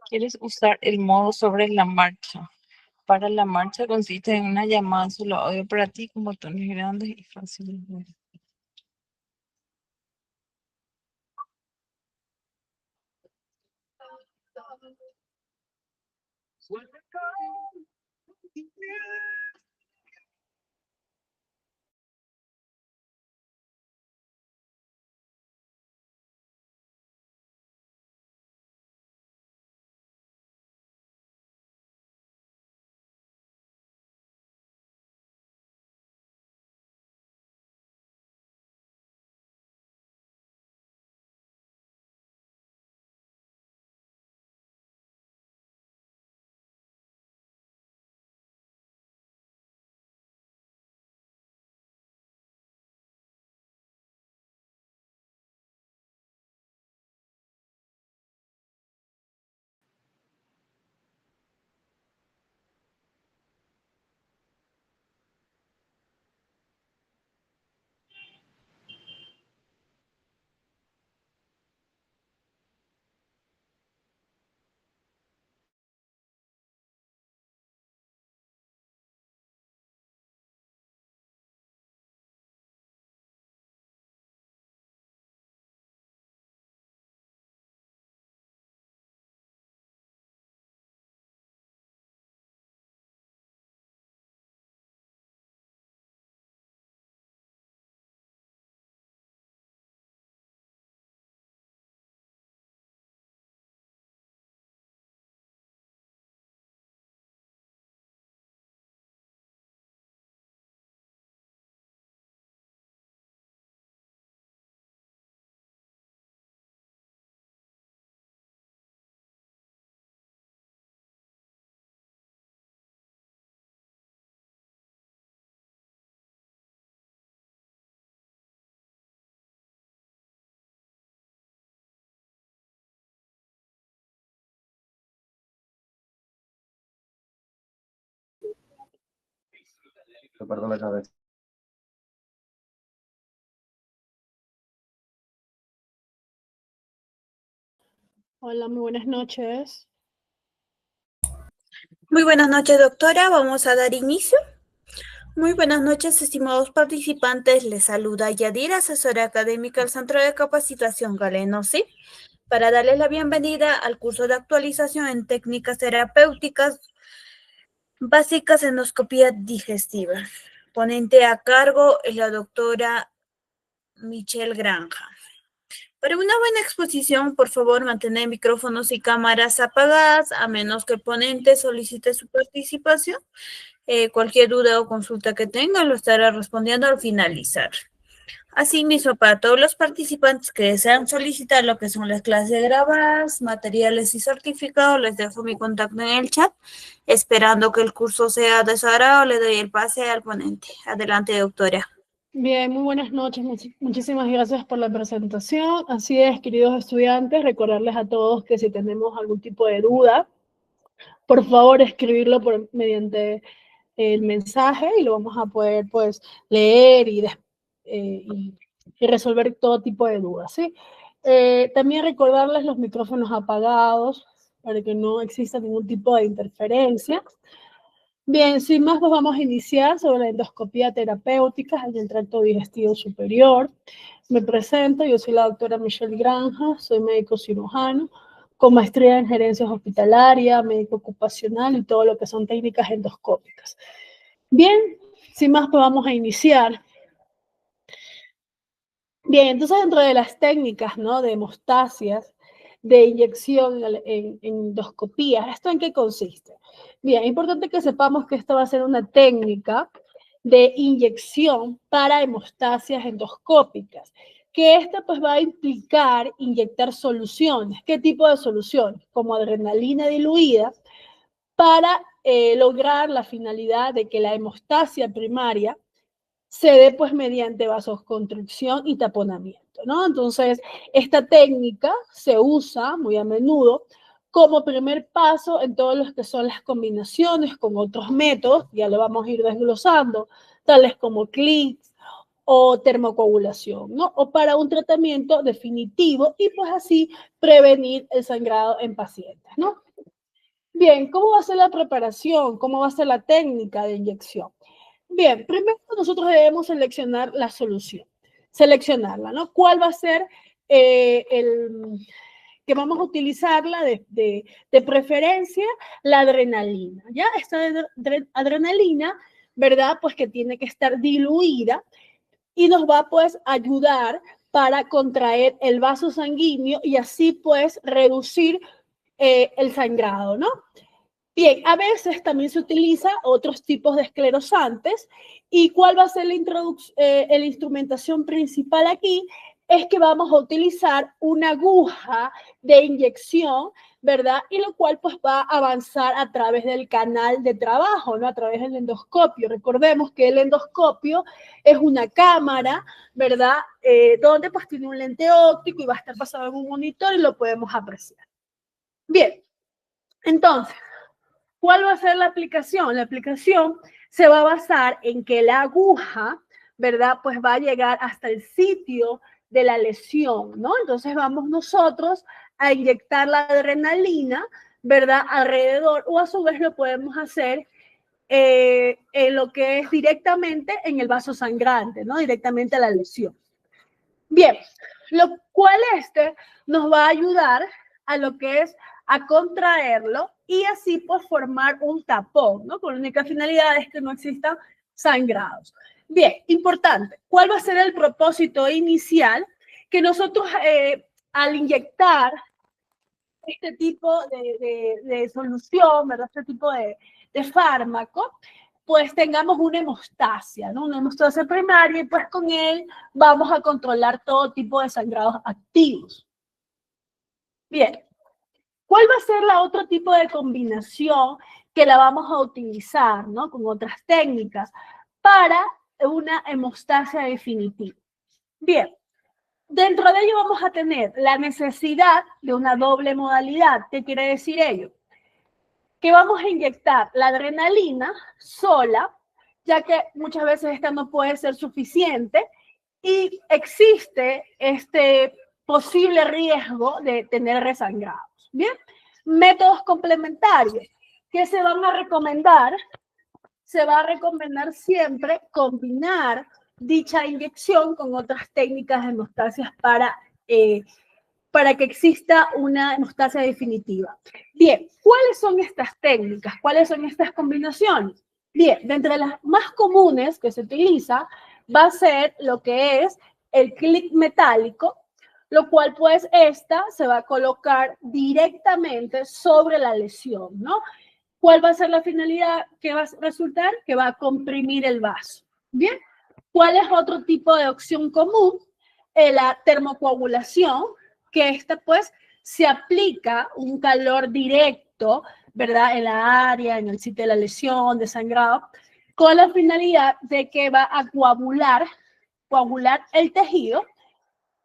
¿Quieres usar el modo sobre la marcha? Para la marcha consiste en una llamada solo audio para ti con botones grandes y fáciles de ver. Perdón la cabeza. Hola, muy buenas noches. Muy buenas noches, doctora. Vamos a dar inicio. Muy buenas noches, estimados participantes. Les saluda Yadir, asesora académica del Centro de Capacitación Galeno, ¿sí? Para darles la bienvenida al curso de actualización en técnicas terapéuticas básicas endoscopía digestiva. Ponente a cargo es la doctora Michelle Granja. Para una buena exposición, por favor, mantener micrófonos y cámaras apagadas, a menos que el ponente solicite su participación. Cualquier duda o consulta que tengan lo estará respondiendo al finalizar. Asimismo, para todos los participantes que desean solicitar lo que son las clases grabadas, materiales y certificados, les dejo mi contacto en el chat. Esperando que el curso sea de su agrado, le doy el pase al ponente. Adelante, doctora. Bien, muy buenas noches. Muchísimas gracias por la presentación. Así es, queridos estudiantes, recordarles a todos que si tenemos algún tipo de duda, por favor, escribirlo mediante el mensaje y lo vamos a poder, pues, leer y resolver todo tipo de dudas, ¿sí? También recordarles los micrófonos apagados para que no exista ningún tipo de interferencia. Bien, sin más, pues vamos a iniciar sobre la endoscopía terapéutica en el tracto digestivo superior. Me presento, yo soy la doctora Michelle Granja, soy médico cirujano, con maestría en gerencias hospitalarias, médico ocupacional y todo lo que son técnicas endoscópicas. Bien, sin más, pues vamos a iniciar. Bien, entonces dentro de las técnicas, ¿no?, de hemostasias, de inyección en endoscopía, ¿esto en qué consiste? Bien, es importante que sepamos que esta va a ser una técnica de inyección para hemostasias endoscópicas, que esta pues va a implicar inyectar soluciones. ¿Qué tipo de soluciones? Como adrenalina diluida para lograr la finalidad de que la hemostasia primaria se dé pues mediante vasoconstricción y taponamiento. ¿no? Entonces, esta técnica se usa muy a menudo como primer paso en todo lo que son las combinaciones con otros métodos, ya lo vamos a ir desglosando, tales como clics o termocoagulación, ¿no? O para un tratamiento definitivo y pues así prevenir el sangrado en pacientes, ¿no? Bien, ¿cómo va a ser la preparación? ¿Cómo va a ser la técnica de inyección? Bien, primero nosotros debemos seleccionar la solución, seleccionarla, ¿no? ¿Cuál va a ser que vamos a utilizarla de preferencia? La adrenalina, ¿ya? Esta adrenalina, ¿verdad? Pues que tiene que estar diluida y nos va pues a ayudar para contraer el vaso sanguíneo y así pues reducir el sangrado, ¿no? Bien, a veces también se utiliza otros tipos de esclerosantes. ¿Y cuál va a ser la instrumentación principal aquí? Es que vamos a utilizar una aguja de inyección, ¿verdad? Y lo cual pues va a avanzar a través del canal de trabajo, ¿no? A través del endoscopio. Recordemos que el endoscopio es una cámara, ¿verdad? Donde pues tiene un lente óptico y va a estar pasado en un monitor y lo podemos apreciar. Bien, entonces, ¿cuál va a ser la aplicación? La aplicación se va a basar en que la aguja, ¿verdad? Pues va a llegar hasta el sitio de la lesión, ¿no? Entonces vamos nosotros a inyectar la adrenalina, ¿verdad? Alrededor, o a su vez lo podemos hacer en lo que es directamente en el vaso sangrante, ¿no? Directamente a la lesión. Bien, lo cual nos va a ayudar a lo que es a contraerlo y así pues formar un tapón, ¿no? Con la única finalidad es que no existan sangrados. Bien, importante, ¿cuál va a ser el propósito inicial? Que nosotros al inyectar este tipo de solución, ¿verdad? Este tipo de fármaco, pues tengamos una hemostasia, ¿no? Una hemostasia primaria y pues con él vamos a controlar todo tipo de sangrados activos. Bien, ¿cuál va a ser la otro tipo de combinación que la vamos a utilizar, ¿no? Con otras técnicas para una hemostasia definitiva? Bien, dentro de ello vamos a tener la necesidad de una doble modalidad. ¿Qué quiere decir ello? Que vamos a inyectar la adrenalina sola, ya que muchas veces esta no puede ser suficiente y existe este posible riesgo de tener resangrados. Bien, métodos complementarios que se van a recomendar. Se va a recomendar siempre combinar dicha inyección con otras técnicas de hemostasias para que exista una hemostasia definitiva. Bien, ¿cuáles son estas técnicas? ¿Cuáles son estas combinaciones? Bien, de entre las más comunes que se utiliza va a ser lo que es el clic metálico, lo cual pues esta se va a colocar directamente sobre la lesión, ¿no? ¿Cuál va a ser la finalidad que va a resultar? Que va a comprimir el vaso. Bien, ¿cuál es otro tipo de opción común? La termocoagulación, que esta pues se aplica un calor directo, ¿verdad? En la área, en el sitio de la lesión, de sangrado, con la finalidad de que va a coagular el tejido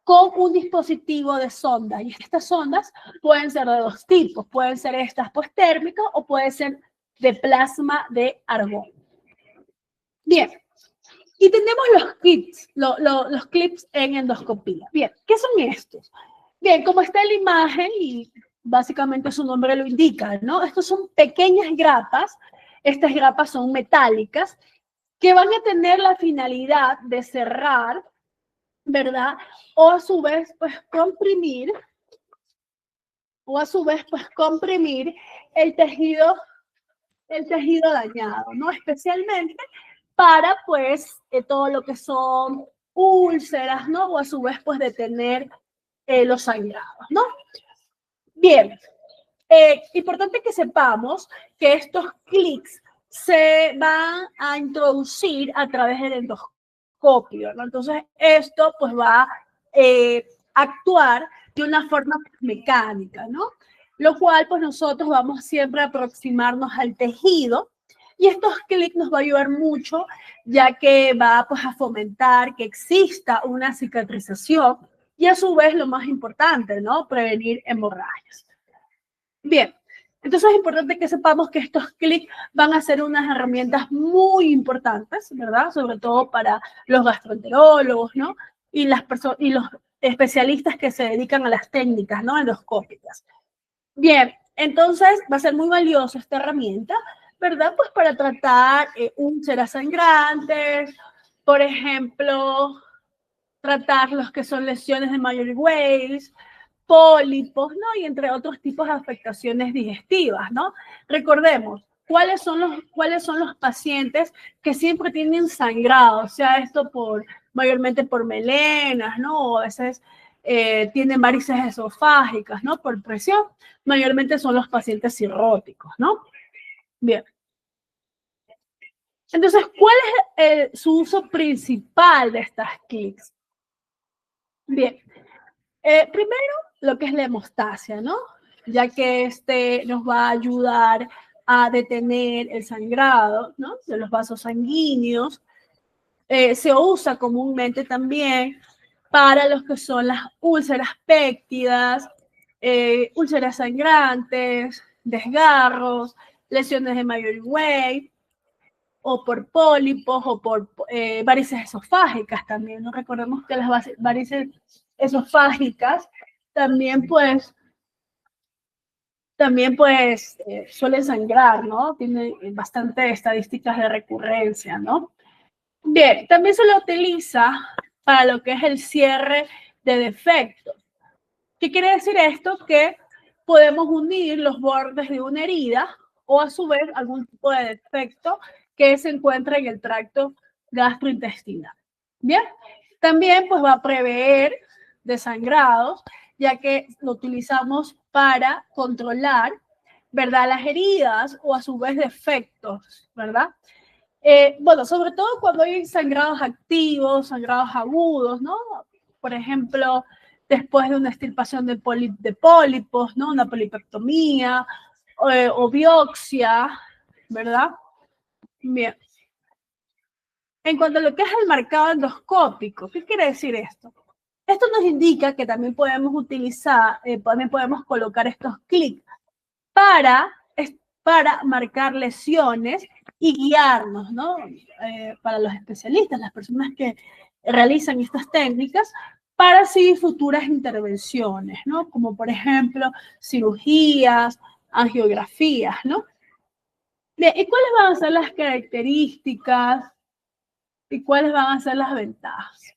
con un dispositivo de sonda. Y estas sondas pueden ser de dos tipos. Pueden ser estas pues térmicas o pueden ser de plasma de argón. Bien. Y tenemos los clips en endoscopía. Bien, ¿qué son estos? Bien, como está en la imagen y básicamente su nombre lo indica, ¿no? Estos son pequeñas grapas. Estas grapas son metálicas que van a tener la finalidad de cerrar, ¿verdad? O a su vez, pues comprimir el tejido dañado, ¿no? Especialmente para, pues, todo lo que son úlceras, ¿no? O a su vez, pues, detener los sangrados, ¿no? Bien, importante que sepamos que estos clics se van a introducir a través del endoscopio, ¿no? Entonces, esto, pues, va a actuar de una forma mecánica, ¿no? Lo cual, pues, nosotros vamos siempre a aproximarnos al tejido. Y estos clics nos va a ayudar mucho, ya que va pues, a fomentar que exista una cicatrización y a su vez lo más importante, ¿no? Prevenir hemorragias. Bien, entonces es importante que sepamos que estos clics van a ser unas herramientas muy importantes, ¿verdad? Sobre todo para los gastroenterólogos, ¿no? Y los especialistas que se dedican a las técnicas, ¿no? Endoscópicas. Bien, entonces va a ser muy valiosa esta herramienta, ¿verdad? Pues para tratar úlceras sangrantes, por ejemplo, tratar los que son lesiones de Mayer-Weiss, pólipos, ¿no? Y entre otros tipos de afectaciones digestivas, ¿no? Recordemos, ¿cuáles son los pacientes que siempre tienen sangrado? O sea, esto mayormente por melenas, ¿no? O a veces tienen varices esofágicas, ¿no? Por presión. Mayormente son los pacientes cirróticos, ¿no? Bien. Entonces, ¿cuál es su uso principal de estas clics? Bien, primero lo que es la hemostasia, ¿no? Ya que nos va a ayudar a detener el sangrado, ¿no? De los vasos sanguíneos. Se usa comúnmente también para los que son las úlceras péptidas, úlceras sangrantes, desgarros, lesiones de Mayer-Weiss, o por pólipos, o por varices esofágicas también, ¿no? Recordemos que las varices esofágicas también suelen sangrar, ¿no? Tiene bastante estadísticas de recurrencia, ¿no? Bien, también se lo utiliza para lo que es el cierre de defectos. ¿Qué quiere decir esto? Que podemos unir los bordes de una herida o a su vez algún tipo de defecto que se encuentra en el tracto gastrointestinal. Bien, también pues va a prever desangrados, ya que lo utilizamos para controlar, ¿verdad? Las heridas o a su vez defectos, ¿verdad? Bueno, sobre todo cuando hay sangrados activos, sangrados agudos, ¿no? Por ejemplo, después de una extirpación de pólipos, ¿no? Una polipectomía o biopsia, ¿verdad? Bien. En cuanto a lo que es el marcado endoscópico, ¿qué quiere decir esto? Esto nos indica que también podemos utilizar, también podemos colocar estos clics para marcar lesiones y guiarnos, ¿no? Para los especialistas, las personas que realizan estas técnicas, para así futuras intervenciones, ¿no? Como por ejemplo, cirugías, angiografías, ¿no? Bien, ¿y cuáles van a ser las características y cuáles van a ser las ventajas?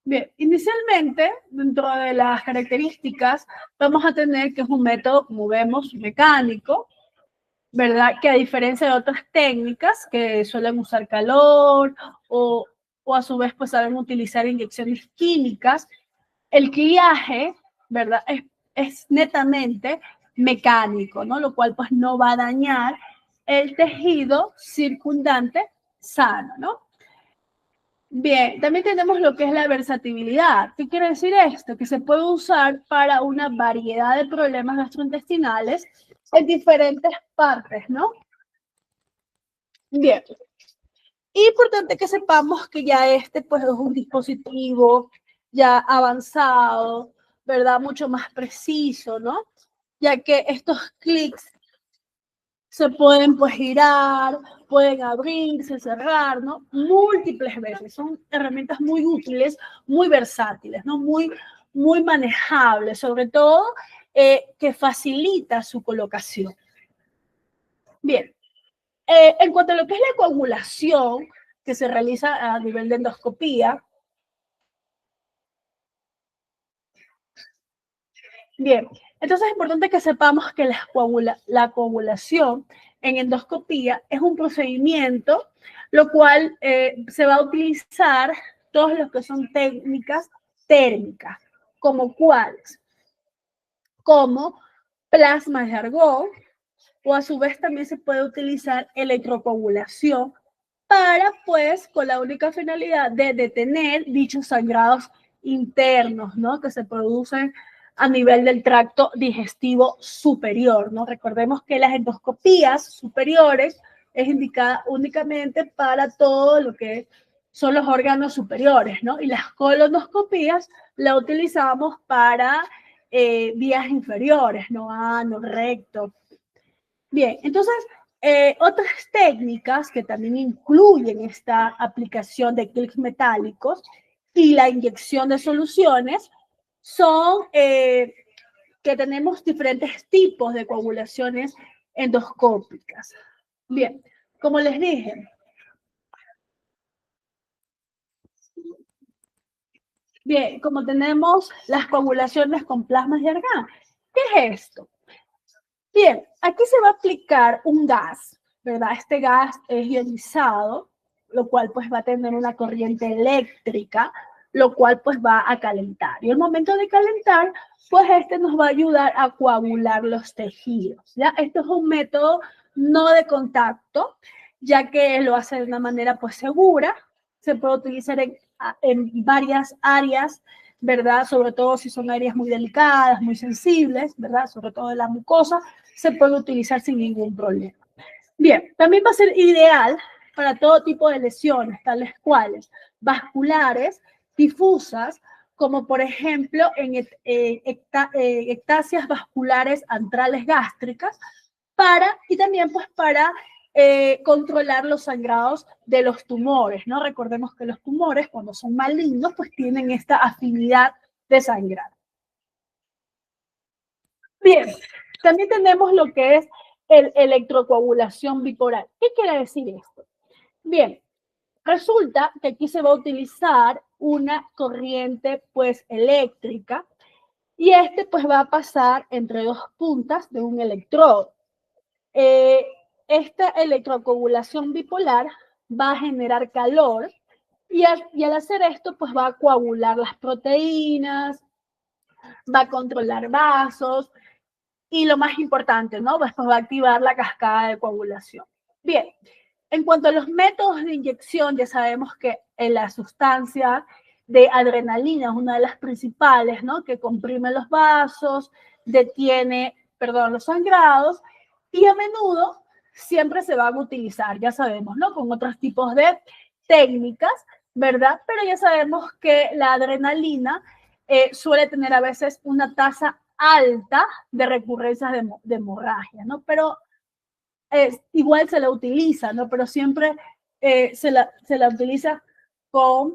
Bien, inicialmente, dentro de las características, vamos a tener que es un método, como vemos, mecánico, ¿verdad? Que a diferencia de otras técnicas que suelen usar calor o a su vez pues saben utilizar inyecciones químicas, el cliaje, ¿verdad? Es netamente mecánico, ¿no? Lo cual pues no va a dañar el tejido circundante sano, ¿no? Bien, también tenemos lo que es la versatilidad. ¿Qué quiere decir esto? Que se puede usar para una variedad de problemas gastrointestinales en diferentes partes, ¿no? Bien. Importante que sepamos que ya pues, es un dispositivo ya avanzado, ¿verdad? Mucho más preciso, ¿no? Ya que estos clics se pueden pues girar, pueden abrirse, cerrar, ¿no? Múltiples veces. Son herramientas muy útiles, muy versátiles, ¿no? Muy manejables, sobre todo que facilita su colocación. Bien. En cuanto a lo que es la coagulación que se realiza a nivel de endoscopía, bien, entonces es importante que sepamos que la coagulación en endoscopía es un procedimiento lo cual se va a utilizar todos los que son técnicas térmicas, como cuáles, como plasma de argón, o a su vez también se puede utilizar electrocoagulación para, pues, con la única finalidad de detener dichos sangrados internos, ¿no? Que se producen a nivel del tracto digestivo superior, ¿no? Recordemos que las endoscopías superiores es indicada únicamente para todo lo que son los órganos superiores, ¿no? Y las colonoscopías la utilizamos para vías inferiores, ¿no? Ano, recto. Bien, entonces, otras técnicas que también incluyen esta aplicación de clics metálicos y la inyección de soluciones son que tenemos diferentes tipos de coagulaciones endoscópicas. Bien, como les dije, bien, como tenemos las coagulaciones con plasmas de argán. ¿Qué es esto? Bien, aquí se va a aplicar un gas, ¿verdad? Este gas es ionizado, lo cual pues va a tener una corriente eléctrica, lo cual pues va a calentar. Y al momento de calentar, pues este nos va a ayudar a coagular los tejidos, ¿ya? Esto es un método no de contacto, ya que lo hace de una manera pues segura. Se puede utilizar en varias áreas, ¿verdad? Sobre todo si son áreas muy delicadas, muy sensibles, ¿verdad? Sobre todo de la mucosa, se puede utilizar sin ningún problema. Bien, también va a ser ideal para todo tipo de lesiones, tales cuales vasculares, difusas, como por ejemplo en ectasias vasculares antrales gástricas, y también pues para controlar los sangrados de los tumores, ¿no? Recordemos que los tumores, cuando son malignos, pues tienen esta afinidad de sangrar. Bien, también tenemos lo que es el electrocoagulación bipolar. ¿Qué quiere decir esto? Bien, resulta que aquí se va a utilizar una corriente pues eléctrica y pues va a pasar entre dos puntas de un electrodo. Esta electrocoagulación bipolar va a generar calor y al hacer esto pues va a coagular las proteínas, va a controlar vasos y lo más importante, ¿no? Pues va a activar la cascada de coagulación. Bien, en cuanto a los métodos de inyección, ya sabemos que la sustancia de adrenalina es una de las principales, ¿no? Que comprime los vasos, detiene, los sangrados y a menudo siempre se van a utilizar, ya sabemos, ¿no? Con otros tipos de técnicas, ¿verdad? Pero ya sabemos que la adrenalina suele tener a veces una tasa alta de recurrencias de hemorragia, ¿no? Pero igual se la utiliza, ¿no? Pero siempre se la utiliza con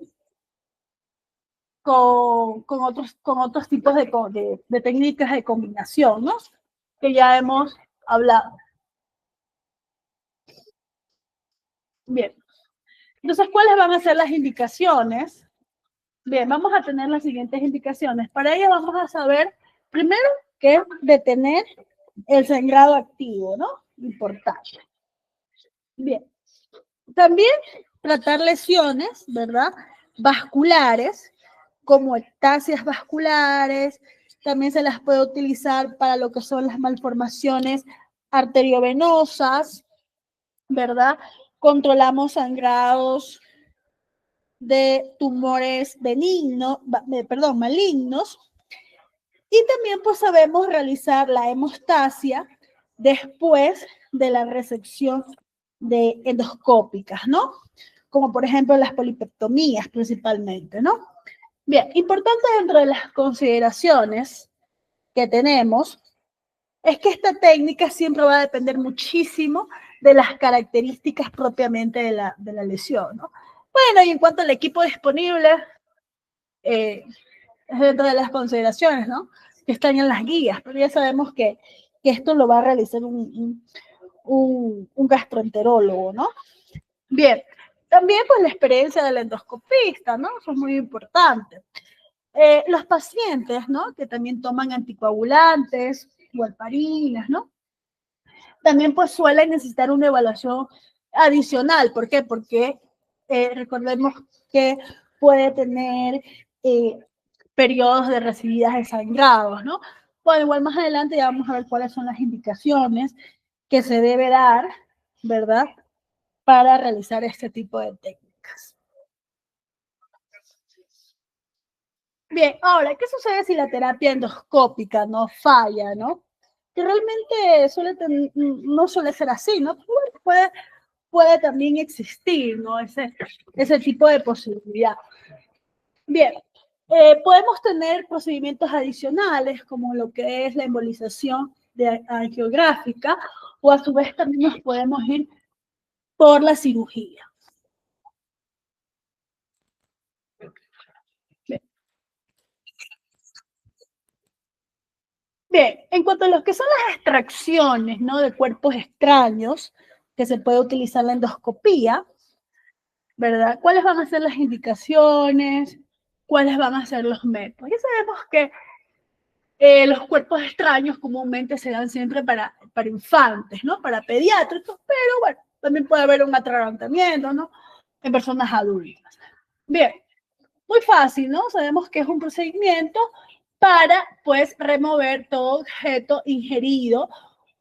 otros tipos de técnicas de combinación, ¿no? Que ya hemos hablado. Bien. Entonces, ¿cuáles van a ser las indicaciones? Bien, vamos a tener las siguientes indicaciones. Para ello vamos a saber, primero, que es detener el sangrado activo, ¿no? Importante. Bien. También tratar lesiones, ¿verdad? Vasculares, como ectasias vasculares. También se las puede utilizar para lo que son las malformaciones arteriovenosas, ¿verdad? Controlamos sangrados de tumores malignos. Y también pues sabemos realizar la hemostasia después de la resección de endoscópicas, ¿no? Como por ejemplo las polipectomías principalmente, ¿no? Bien, importante dentro de las consideraciones que tenemos es que esta técnica siempre va a depender muchísimo de las características propiamente de la lesión, ¿no? Bueno, y en cuanto al equipo disponible, es dentro de las consideraciones, ¿no? Que están en las guías, pero ya sabemos que esto lo va a realizar un gastroenterólogo, ¿no? Bien, también pues la experiencia del endoscopista, ¿no? Eso es muy importante. Los pacientes, ¿no? Que también toman anticoagulantes, warfarinas, ¿no? También pues suelen necesitar una evaluación adicional. ¿Por qué? Porque recordemos que puede tener periodos de recididas de sangrados, ¿no? Bueno, igual más adelante ya vamos a ver cuáles son las indicaciones que se debe dar, ¿verdad? Para realizar este tipo de técnicas. Bien, ahora, ¿qué sucede si la terapia endoscópica no falla, no? Que realmente no suele ser así, ¿no? puede también existir, ¿no? Ese tipo de posibilidad. Bien, podemos tener procedimientos adicionales como lo que es la embolización angiográfica, o a su vez también nos podemos ir por la cirugía. Bien, en cuanto a lo que son las extracciones, ¿no?, de cuerpos extraños, que se puede utilizar la endoscopía, ¿verdad? ¿Cuáles van a ser las indicaciones? ¿Cuáles van a ser los métodos? Ya sabemos que los cuerpos extraños comúnmente se dan siempre para infantes, ¿no? Para pediátricos, pero bueno, también puede haber un atragantamiento, ¿no?, en personas adultas. Bien, muy fácil, ¿no? Sabemos que es un procedimiento para, pues, remover todo objeto ingerido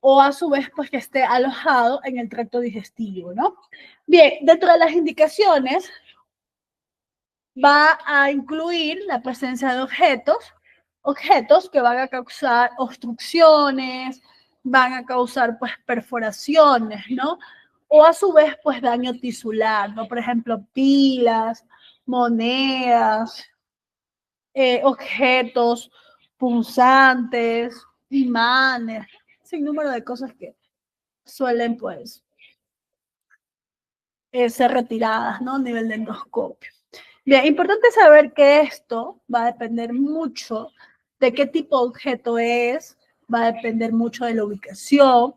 o a su vez, pues, que esté alojado en el tracto digestivo, ¿no? Bien, dentro de las indicaciones va a incluir la presencia de objetos que van a causar obstrucciones, van a causar, pues, perforaciones, ¿no? O a su vez, pues, daño tisular, ¿no? Por ejemplo, pilas, monedas, objetos punzantes, imanes, sin número de cosas que suelen, pues, ser retiradas, ¿no?, a nivel de endoscopio. Bien, importante saber que esto va a depender mucho de qué tipo de objeto es, va a depender mucho de la ubicación,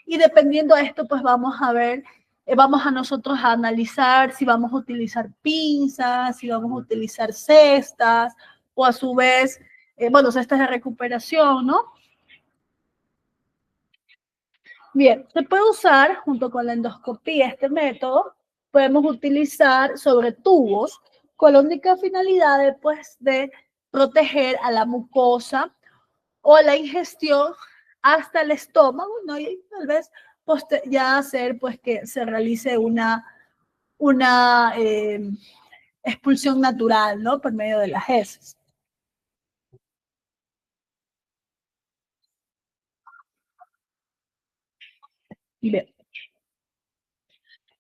y dependiendo de esto, pues vamos a ver, vamos a nosotros a analizar si vamos a utilizar pinzas, si vamos a utilizar cestas, o a su vez, bueno, cestas de recuperación, ¿no? Bien, se puede usar junto con la endoscopía este método. Podemos utilizar sobre tubos con la única finalidad de, pues, de proteger a la mucosa o la ingestión hasta el estómago, ¿no? Y tal vez ya hacer, pues, que se realice una expulsión natural, ¿no?, por medio de las heces. Bien.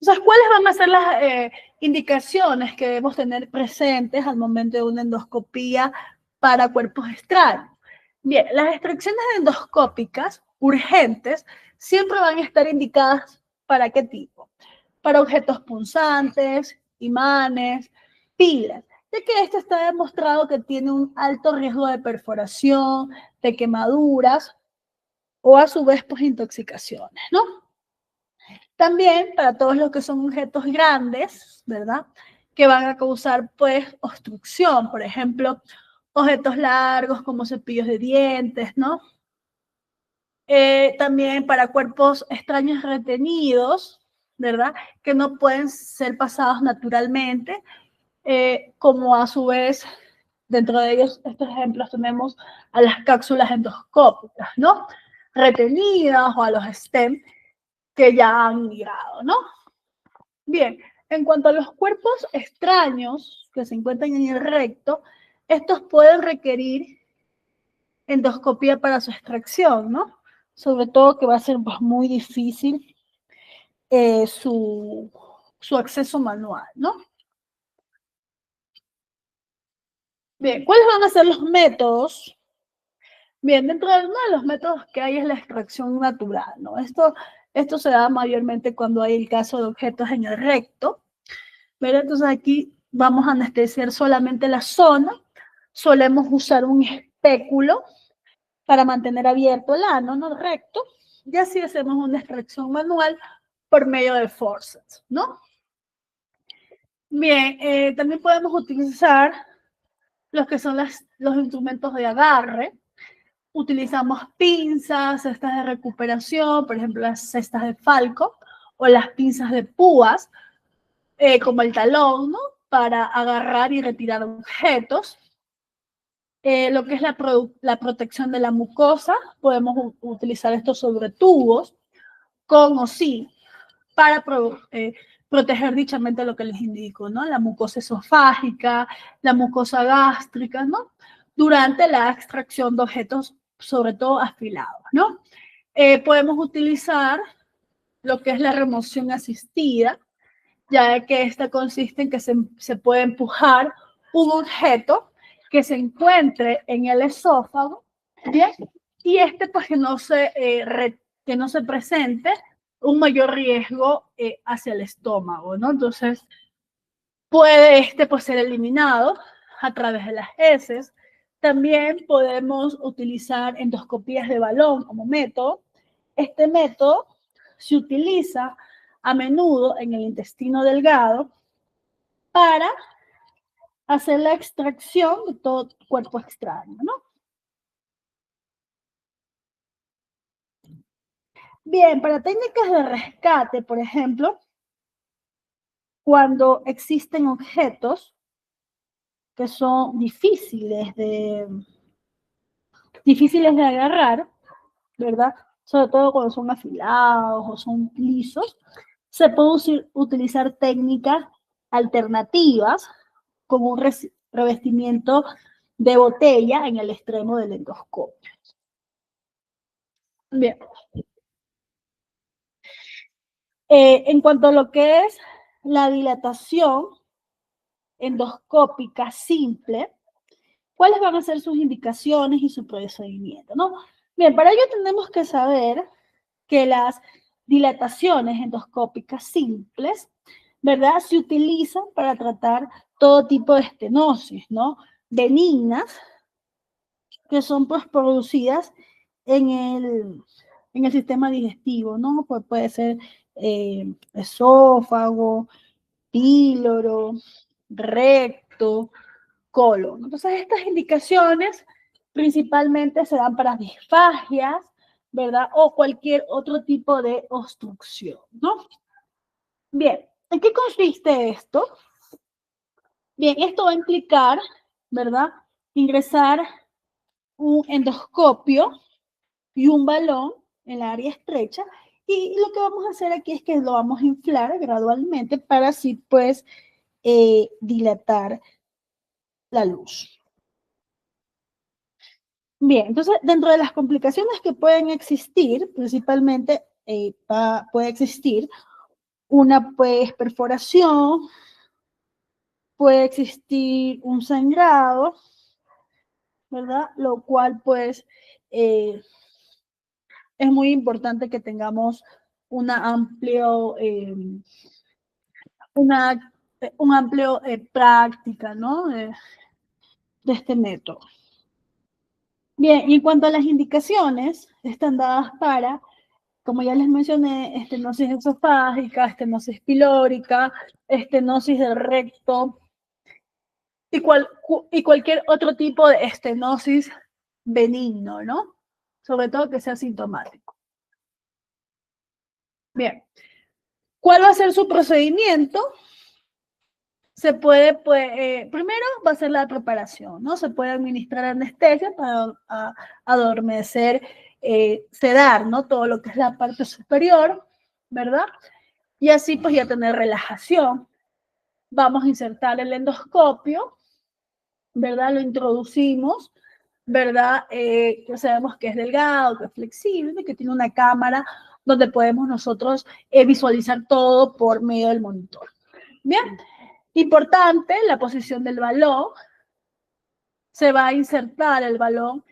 Entonces, ¿cuáles van a ser las indicaciones que debemos tener presentes al momento de una endoscopía para cuerpos extraños? Bien, las extracciones endoscópicas urgentes siempre van a estar indicadas ¿para qué tipo? Para objetos punzantes, imanes, pilas, ya que esto está demostrado que tiene un alto riesgo de perforación, de quemaduras o a su vez, pues, intoxicaciones, ¿no? También para todos los que son objetos grandes, ¿verdad?, que van a causar, pues, obstrucción, por ejemplo, objetos largos como cepillos de dientes, ¿no? También para cuerpos extraños retenidos, ¿verdad?, que no pueden ser pasados naturalmente, como a su vez, dentro de ellos, estos ejemplos tenemos a las cápsulas endoscópicas, ¿no?, retenidas, o a los stent que ya han migrado, ¿no? Bien, en cuanto a los cuerpos extraños que se encuentran en el recto, estos pueden requerir endoscopía para su extracción, ¿no? Sobre todo que va a ser, pues, muy difícil su acceso manual, ¿no? Bien, ¿cuáles van a ser los métodos? Bien, dentro de uno de los métodos que hay es la extracción natural, ¿no? Esto se da mayormente cuando hay el caso de objetos en el recto, ¿verdad? Entonces aquí vamos a anestesiar solamente la zona. Solemos usar un espéculo para mantener abierto el ano, ¿no?, recto, y así hacemos una extracción manual por medio de forceps, ¿no? Bien, también podemos utilizar los que son los instrumentos de agarre. Utilizamos pinzas, cestas de recuperación, por ejemplo, las cestas de Falco, o las pinzas de púas, como el talón, ¿no?, para agarrar y retirar objetos. Lo que es la protección de la mucosa, podemos utilizar esto sobre tubos, con o sin, para proteger dichamente lo que les indico, ¿no?, la mucosa esofágica, la mucosa gástrica, ¿no?, durante la extracción de objetos, sobre todo afilados, ¿no? Podemos utilizar lo que es la remoción asistida, ya que esta consiste en que se puede empujar un objeto que se encuentre en el esófago, ¿bien? Y pues que no se presente un mayor riesgo hacia el estómago, ¿no? Entonces, puede pues ser eliminado a través de las heces. También podemos utilizar endoscopías de balón como método. Este método se utiliza a menudo en el intestino delgado para hacer la extracción de todo cuerpo extraño, ¿no? Bien, para técnicas de rescate, por ejemplo, cuando existen objetos que son difíciles de agarrar, ¿verdad? Sobre todo cuando son afilados o son lisos, se puede utilizar técnicas alternativas como un revestimiento de botella en el extremo del endoscopio. Bien. En cuanto a lo que es la dilatación endoscópica simple, ¿cuáles van a ser sus indicaciones y su procedimiento, ¿no? Bien, para ello tenemos que saber que las dilataciones endoscópicas simples, ¿verdad? Se utilizan para tratar todo tipo de estenosis, ¿no? Benignas, que son pues producidas en el sistema digestivo, ¿no? Pues puede ser esófago, píloro, recto, colon. Entonces, estas indicaciones principalmente se dan para disfagias, ¿verdad? O cualquier otro tipo de obstrucción, ¿no? Bien, ¿en qué consiste esto? Bien, esto va a implicar, ¿verdad? Ingresar un endoscopio y un balón en la área estrecha, y lo que vamos a hacer aquí es que lo vamos a inflar gradualmente para así pues dilatar la luz. Bien, entonces dentro de las complicaciones que pueden existir, principalmente puede existir una pues perforación, puede existir un sangrado, ¿verdad? Lo cual pues es muy importante que tengamos una amplio práctica, ¿no? De este método. Bien, y en cuanto a las indicaciones, están dadas para, como ya les mencioné, estenosis esofágica, estenosis pilórica, estenosis del recto y cualquier otro tipo de estenosis benigno, ¿no? Sobre todo que sea sintomático. Bien, ¿cuál va a ser su procedimiento? Se puede, pues, primero va a ser la preparación, ¿no? Se puede administrar anestesia para adormecer, sedar, ¿no? Todo lo que es la parte superior, ¿verdad? Y así, pues, ya tener relajación. Vamos a insertar el endoscopio, ¿verdad? Lo introducimos, ¿verdad? Ya sabemos que es delgado, que es flexible, que tiene una cámara donde podemos nosotros visualizar todo por medio del monitor. Bien. Importante, la posición del balón. Se va a insertar el balón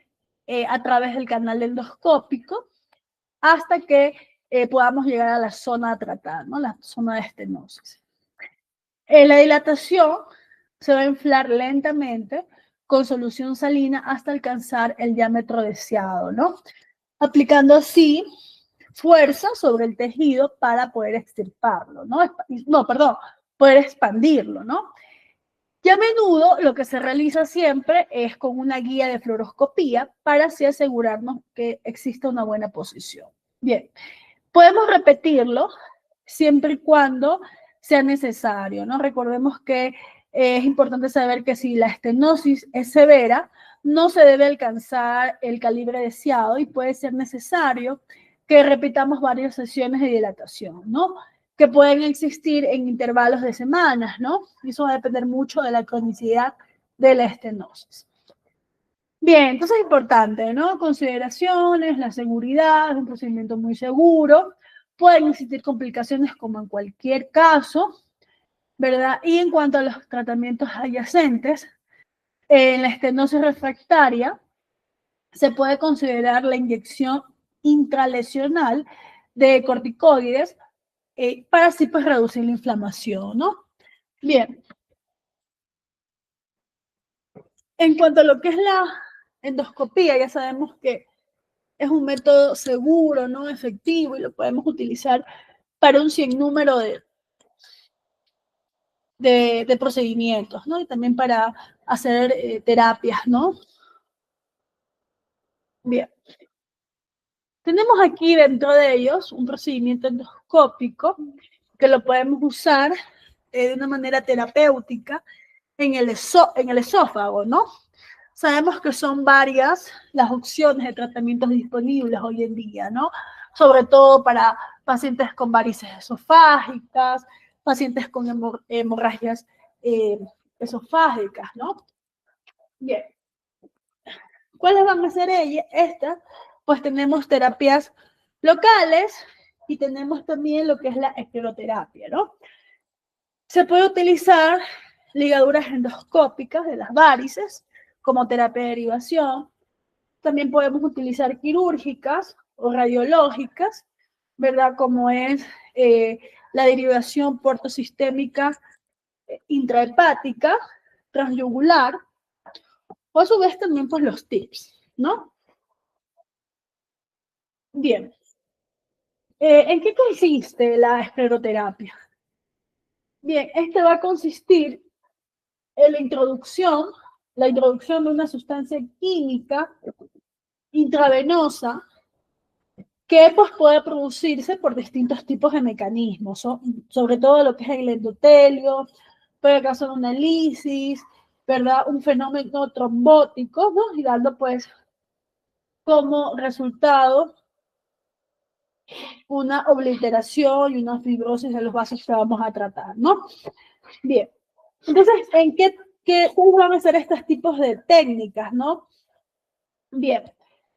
a través del canal endoscópico hasta que podamos llegar a la zona a tratar, ¿no? La zona de estenosis. La dilatación se va a inflar lentamente con solución salina hasta alcanzar el diámetro deseado, ¿no? Aplicando así fuerza sobre el tejido para poder extirparlo, ¿no? Poder expandirlo, ¿no? Y a menudo lo que se realiza siempre es con una guía de fluoroscopía para así asegurarnos que exista una buena posición. Bien, podemos repetirlo siempre y cuando sea necesario, ¿no? Recordemos que es importante saber que si la estenosis es severa, no se debe alcanzar el calibre deseado y puede ser necesario que repitamos varias sesiones de dilatación, ¿no? Que pueden existir en intervalos de semanas, ¿no? Eso va a depender mucho de la cronicidad de la estenosis. Bien, entonces es importante, ¿no? Consideraciones, la seguridad, es un procedimiento muy seguro, pueden existir complicaciones como en cualquier caso, ¿verdad? Y en cuanto a los tratamientos adyacentes, en la estenosis refractaria se puede considerar la inyección intralesional de corticoides para así pues reducir la inflamación, ¿no? Bien. En cuanto a lo que es la endoscopía, ya sabemos que es un método seguro, ¿no? Efectivo, y lo podemos utilizar para un sinnúmero de procedimientos, ¿no? Y también para hacer terapias, ¿no? Bien. Tenemos aquí dentro de ellos un procedimiento endoscópico que lo podemos usar de una manera terapéutica en el esófago, ¿no? Sabemos que son varias las opciones de tratamientos disponibles hoy en día, ¿no? Sobre todo para pacientes con varices esofágicas, pacientes con hemorragias esofágicas, ¿no? Bien. ¿Cuáles van a ser ellas? Estas, pues tenemos terapias locales y tenemos también lo que es la escleroterapia, ¿no? Se puede utilizar ligaduras endoscópicas de las varices como terapia de derivación. También podemos utilizar quirúrgicas o radiológicas, ¿verdad? Como es la derivación portosistémica intrahepática, transyugular, o a su vez también pues los TIPS, ¿no? Bien. ¿En qué consiste la escleroterapia? Bien, este va a consistir en la introducción de una sustancia química intravenosa que pues, puede producirse por distintos tipos de mecanismos, sobre todo lo que es el endotelio, puede causar una lisis, ¿verdad? Un fenómeno trombótico, ¿no? Y dando pues como resultado una obliteración y una fibrosis de los vasos que vamos a tratar, ¿no? Bien, entonces, ¿cuáles van a ser estos tipos de técnicas, no? Bien,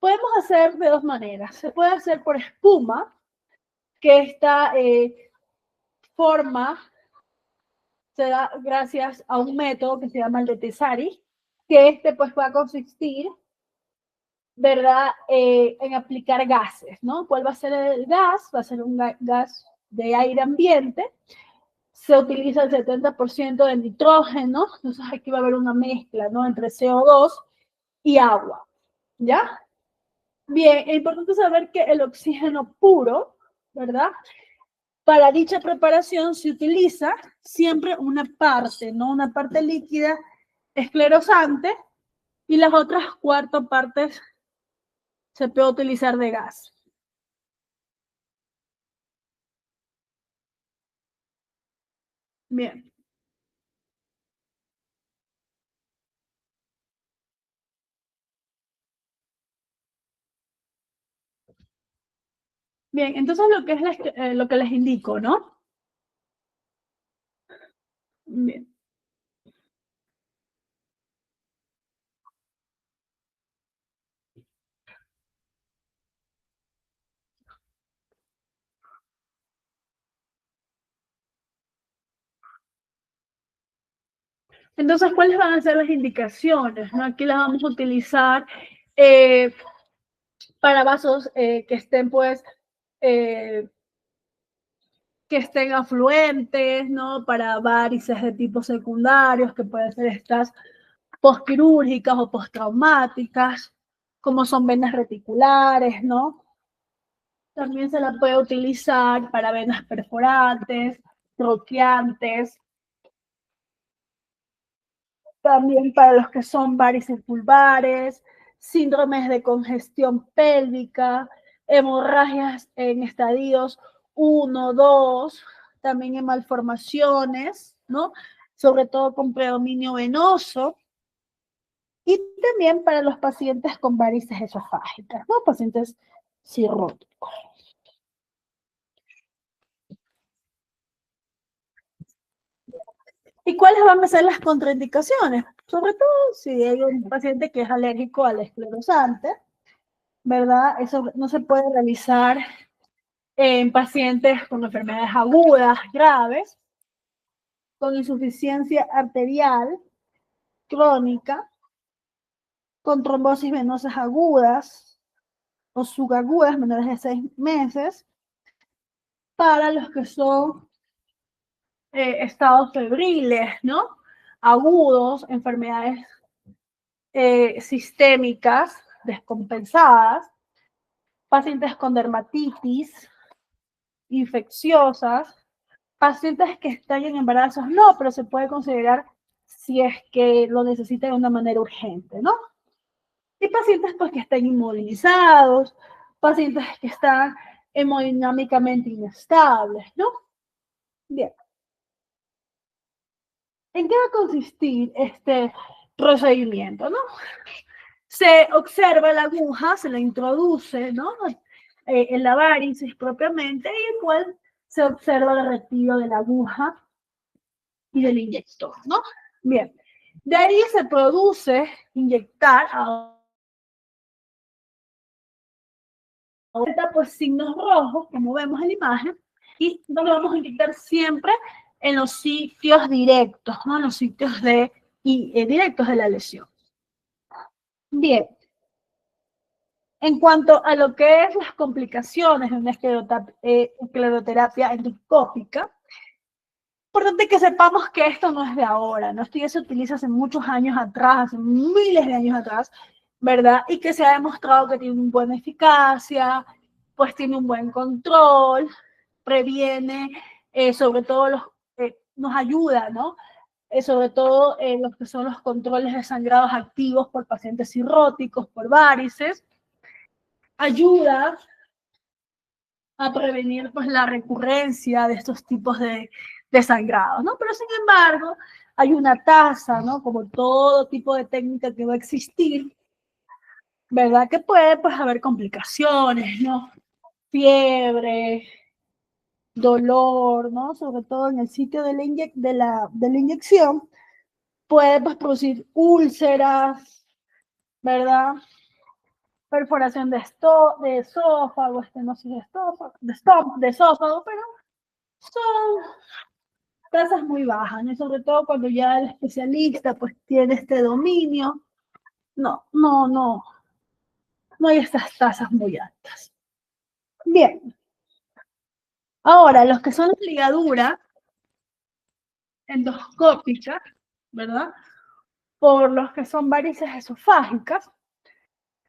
podemos hacer de dos maneras. Se puede hacer por espuma, que esta forma se da gracias a un método que se llama el de Tessari, que pues va a consistir, ¿verdad?, en aplicar gases, ¿no? ¿Cuál va a ser el gas? Va a ser un gas de aire ambiente. Se utiliza el 70% de nitrógeno, entonces aquí va a haber una mezcla, ¿no?, entre CO2 y agua, ¿ya? Bien, es importante saber que el oxígeno puro, ¿verdad? Para dicha preparación se utiliza siempre una parte, ¿no? Una parte líquida esclerosante y las otras 4 partes se puede utilizar de gas. Bien. Bien, entonces lo que es lo que les indico, ¿no? Bien. Entonces, ¿cuáles van a ser las indicaciones? ¿No? Aquí las vamos a utilizar para vasos que estén, pues, que estén afluentes, ¿no? Para varices de tipo secundarios, que pueden ser estas postquirúrgicas o postraumáticas, como son venas reticulares, ¿no? También se la puede utilizar para venas perforantes, troqueantes, también para los que son varices vulvares, síndromes de congestión pélvica, hemorragias en estadios 1, 2, también en malformaciones, ¿no? Sobre todo con predominio venoso, y también para los pacientes con varices esofágicas, ¿no? Pacientes cirróticos. ¿Y cuáles van a ser las contraindicaciones? Sobre todo si hay un paciente que es alérgico al esclerosante, ¿verdad? Eso no se puede realizar en pacientes con enfermedades agudas, graves, con insuficiencia arterial crónica, con trombosis venosas agudas o subagudas menores de 6 meses, para los que son estados febriles, ¿no? Agudos, enfermedades sistémicas descompensadas, pacientes con dermatitis infecciosas, pacientes que están en embarazos, no, pero se puede considerar si es que lo necesitan de una manera urgente, ¿no? Y pacientes pues que están inmovilizados, pacientes que están hemodinámicamente inestables, ¿no? Bien. ¿En qué va a consistir este procedimiento, no? Se observa la aguja, se la introduce, ¿no? En la varicis propiamente, y después se observa el retiro de la aguja y del inyector, ¿no? Bien. De ahí se produce inyectar ahorita pues signos rojos, como vemos en la imagen, y nos lo vamos a inyectar siempre en los sitios directos, ¿no? En los sitios directos de la lesión. Bien. En cuanto a lo que es las complicaciones de una escleroterapia endoscópica, importante que sepamos que esto no es de ahora, ¿no? Esto ya se utiliza hace muchos años atrás, hace miles de años atrás, ¿verdad? Y que se ha demostrado que tiene una buena eficacia, pues tiene un buen control, previene, sobre todo nos ayuda, ¿no? Sobre todo los que son los controles de sangrados activos por pacientes cirróticos, por varices, ayuda a prevenir pues la recurrencia de estos tipos de sangrados, ¿no? Pero sin embargo, hay una tasa, ¿no? Como todo tipo de técnica que va a existir, ¿verdad? Que puede pues haber complicaciones, ¿no? Fiebre, dolor, ¿no? Sobre todo en el sitio de la inyección, puede pues producir úlceras, ¿verdad? Perforación de esófago, estenosis de esófago, pero son tasas muy bajas, ¿no? Y sobre todo cuando ya el especialista pues tiene este dominio, no hay estas tasas muy altas. Bien. Ahora, los que son las ligaduras endoscópicas, ¿verdad? Por los que son varices esofágicas.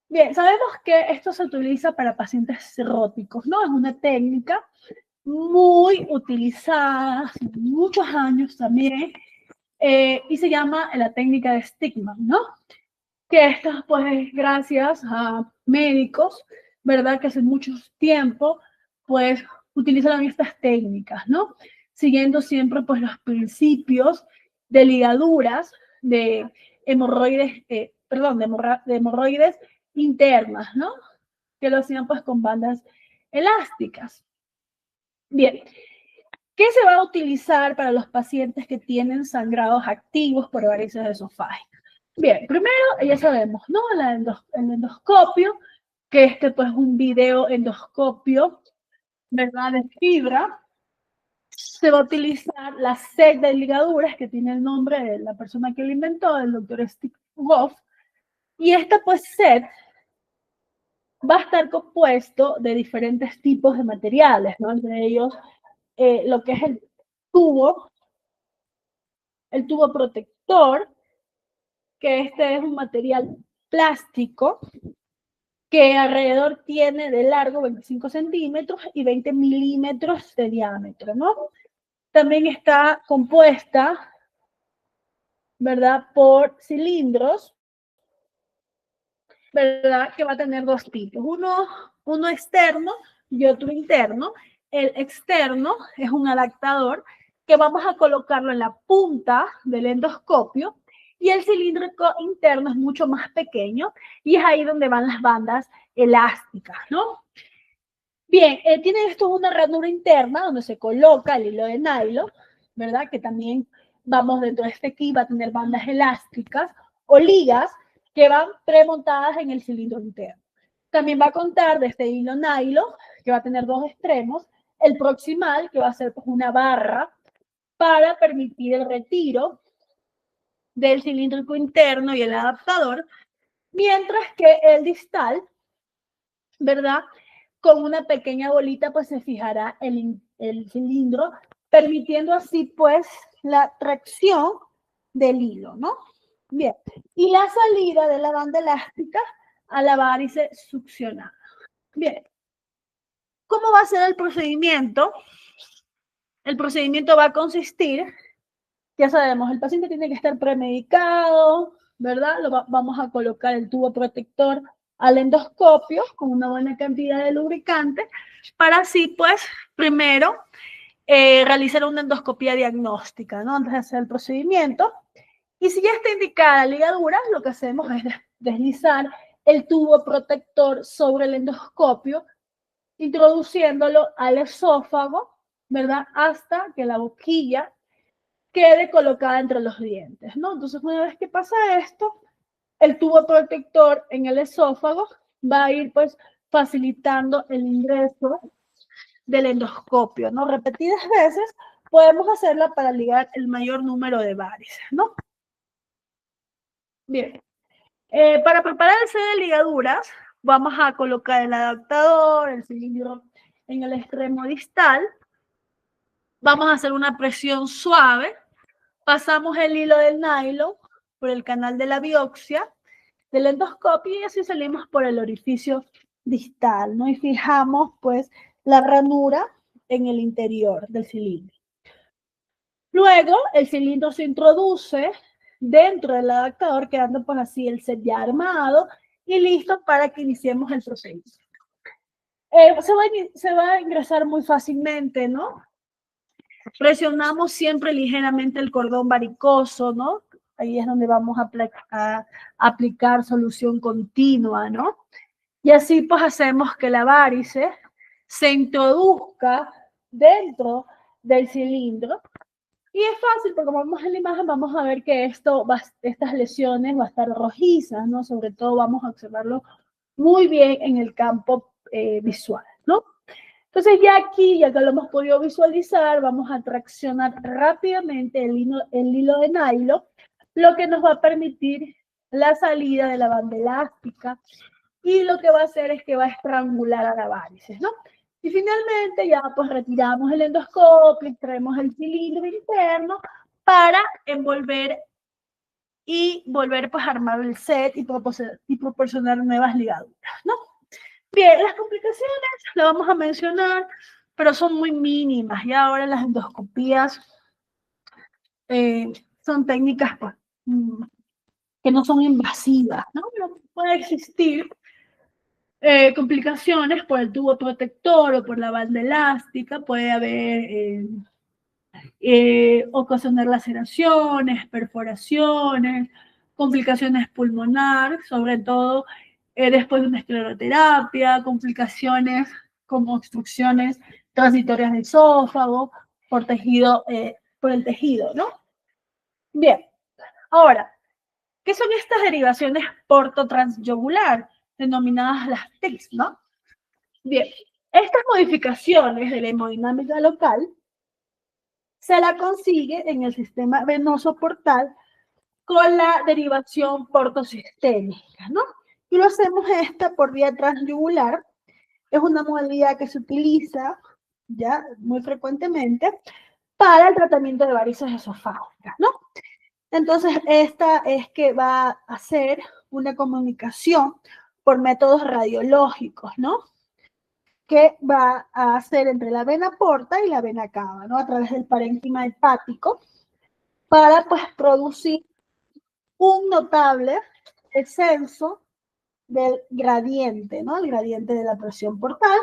Bien, sabemos que esto se utiliza para pacientes cirróticos, ¿no? Es una técnica muy utilizada hace muchos años también, y se llama la técnica de Stigman, ¿no? Que esto pues gracias a médicos, ¿verdad? Que hace mucho tiempo pues utilizan estas técnicas, ¿no? Siguiendo siempre pues los principios de ligaduras, de hemorroides, de hemorroides internas, ¿no? Que lo hacían pues con bandas elásticas. Bien, ¿qué se va a utilizar para los pacientes que tienen sangrados activos por varices esofágicas? Bien, primero ya sabemos, ¿no? El endoscopio, que pues es un video endoscopio, ¿verdad? De fibra. Se va a utilizar la set de ligaduras, que tiene el nombre de la persona que lo inventó, el doctor Steve Goff. Y esta pues set va a estar compuesto de diferentes tipos de materiales, ¿no? Entre ellos lo que es el tubo protector, que este es un material plástico que alrededor tiene de largo 25 centímetros y 20 milímetros de diámetro, ¿no? También está compuesta, ¿verdad?, por cilindros, ¿verdad?, que va a tener dos tipos, uno externo y otro interno. El externo es un adaptador que vamos a colocarlo en la punta del endoscopio, y el cilindro interno es mucho más pequeño y es ahí donde van las bandas elásticas, ¿no? Bien, tiene esto una ranura interna donde se coloca el hilo de nylon, ¿verdad? Que también vamos dentro de este kit, va a tener bandas elásticas o ligas que van premontadas en el cilindro interno. También va a contar de este hilo nylon que va a tener dos extremos, el proximal, que va a ser pues, una barra para permitir el retiro del cilíndrico interno y el adaptador, mientras que el distal, ¿verdad? Con una pequeña bolita pues se fijará el cilindro, permitiendo así pues la tracción del hilo, ¿no? Bien, y la salida de la banda elástica a la varice succionada. Bien, ¿cómo va a ser el procedimiento? El procedimiento va a consistir, ya sabemos, el paciente tiene que estar premedicado, ¿verdad? Vamos a colocar el tubo protector al endoscopio con una buena cantidad de lubricante para así, pues, primero realizar una endoscopía diagnóstica, ¿no? Antes de hacer el procedimiento. Y si ya está indicada ligadura, lo que hacemos es deslizar el tubo protector sobre el endoscopio, introduciéndolo al esófago, ¿verdad? Hasta que la boquilla quede colocada entre los dientes, ¿no? Entonces, una vez que pasa esto, el tubo protector en el esófago va a ir, pues, facilitando el ingreso del endoscopio, ¿no? Repetidas veces podemos hacerla para ligar el mayor número de varices, ¿no? Bien. Para preparar el set de ligaduras, vamos a colocar el adaptador, el cilindro en el extremo distal. Vamos a hacer una presión suave. Pasamos el hilo del nylon por el canal de la biopsia del endoscopio y así salimos por el orificio distal, ¿no? Y fijamos, pues, la ranura en el interior del cilindro. Luego, el cilindro se introduce dentro del adaptador, quedando pues así el set ya armado y listo para que iniciemos el procedimiento. Se va a ingresar muy fácilmente, ¿no? Presionamos siempre ligeramente el cordón varicoso, ¿no? Ahí es donde vamos a aplicar solución continua, ¿no? Y así pues hacemos que la varice se introduzca dentro del cilindro. Y es fácil, porque como vemos en la imagen, vamos a ver que estas lesiones van a estar rojizas, ¿no? Sobre todo vamos a observarlo muy bien en el campo visual, ¿no? Entonces ya aquí, ya que lo hemos podido visualizar, vamos a traccionar rápidamente el hilo de nylon, lo que nos va a permitir la salida de la banda elástica y lo que va a hacer es que va a estrangular a la varices, ¿no? Y finalmente ya pues retiramos el endoscopio, extraemos el cilindro interno para envolver y volver pues a armar el set y proporcionar nuevas ligaduras, ¿no? Bien, las complicaciones las vamos a mencionar, pero son muy mínimas. Y ahora las endoscopías son técnicas pues, que no son invasivas, ¿no? Pero puede existir complicaciones por el tubo protector o por la banda elástica, puede haber ocasionar laceraciones, perforaciones, complicaciones pulmonares, sobre todo después de una escleroterapia, complicaciones como obstrucciones transitorias del esófago por el tejido, ¿no? Bien, ahora, ¿qué son estas derivaciones portotransyogular, denominadas las TICs, ¿no? Bien, estas modificaciones de la hemodinámica local se la consigue en el sistema venoso portal con la derivación portosistémica, ¿no? Y lo hacemos por vía transyugular. Es una modalidad que se utiliza ya muy frecuentemente para el tratamiento de varices esofágicas, ¿no? Entonces, esta es que va a hacer una comunicación por métodos radiológicos, ¿no? Que va a hacer entre la vena porta y la vena cava, ¿no? A través del parénquima hepático, para pues producir un notable descenso del gradiente, ¿no? El gradiente de la presión portal,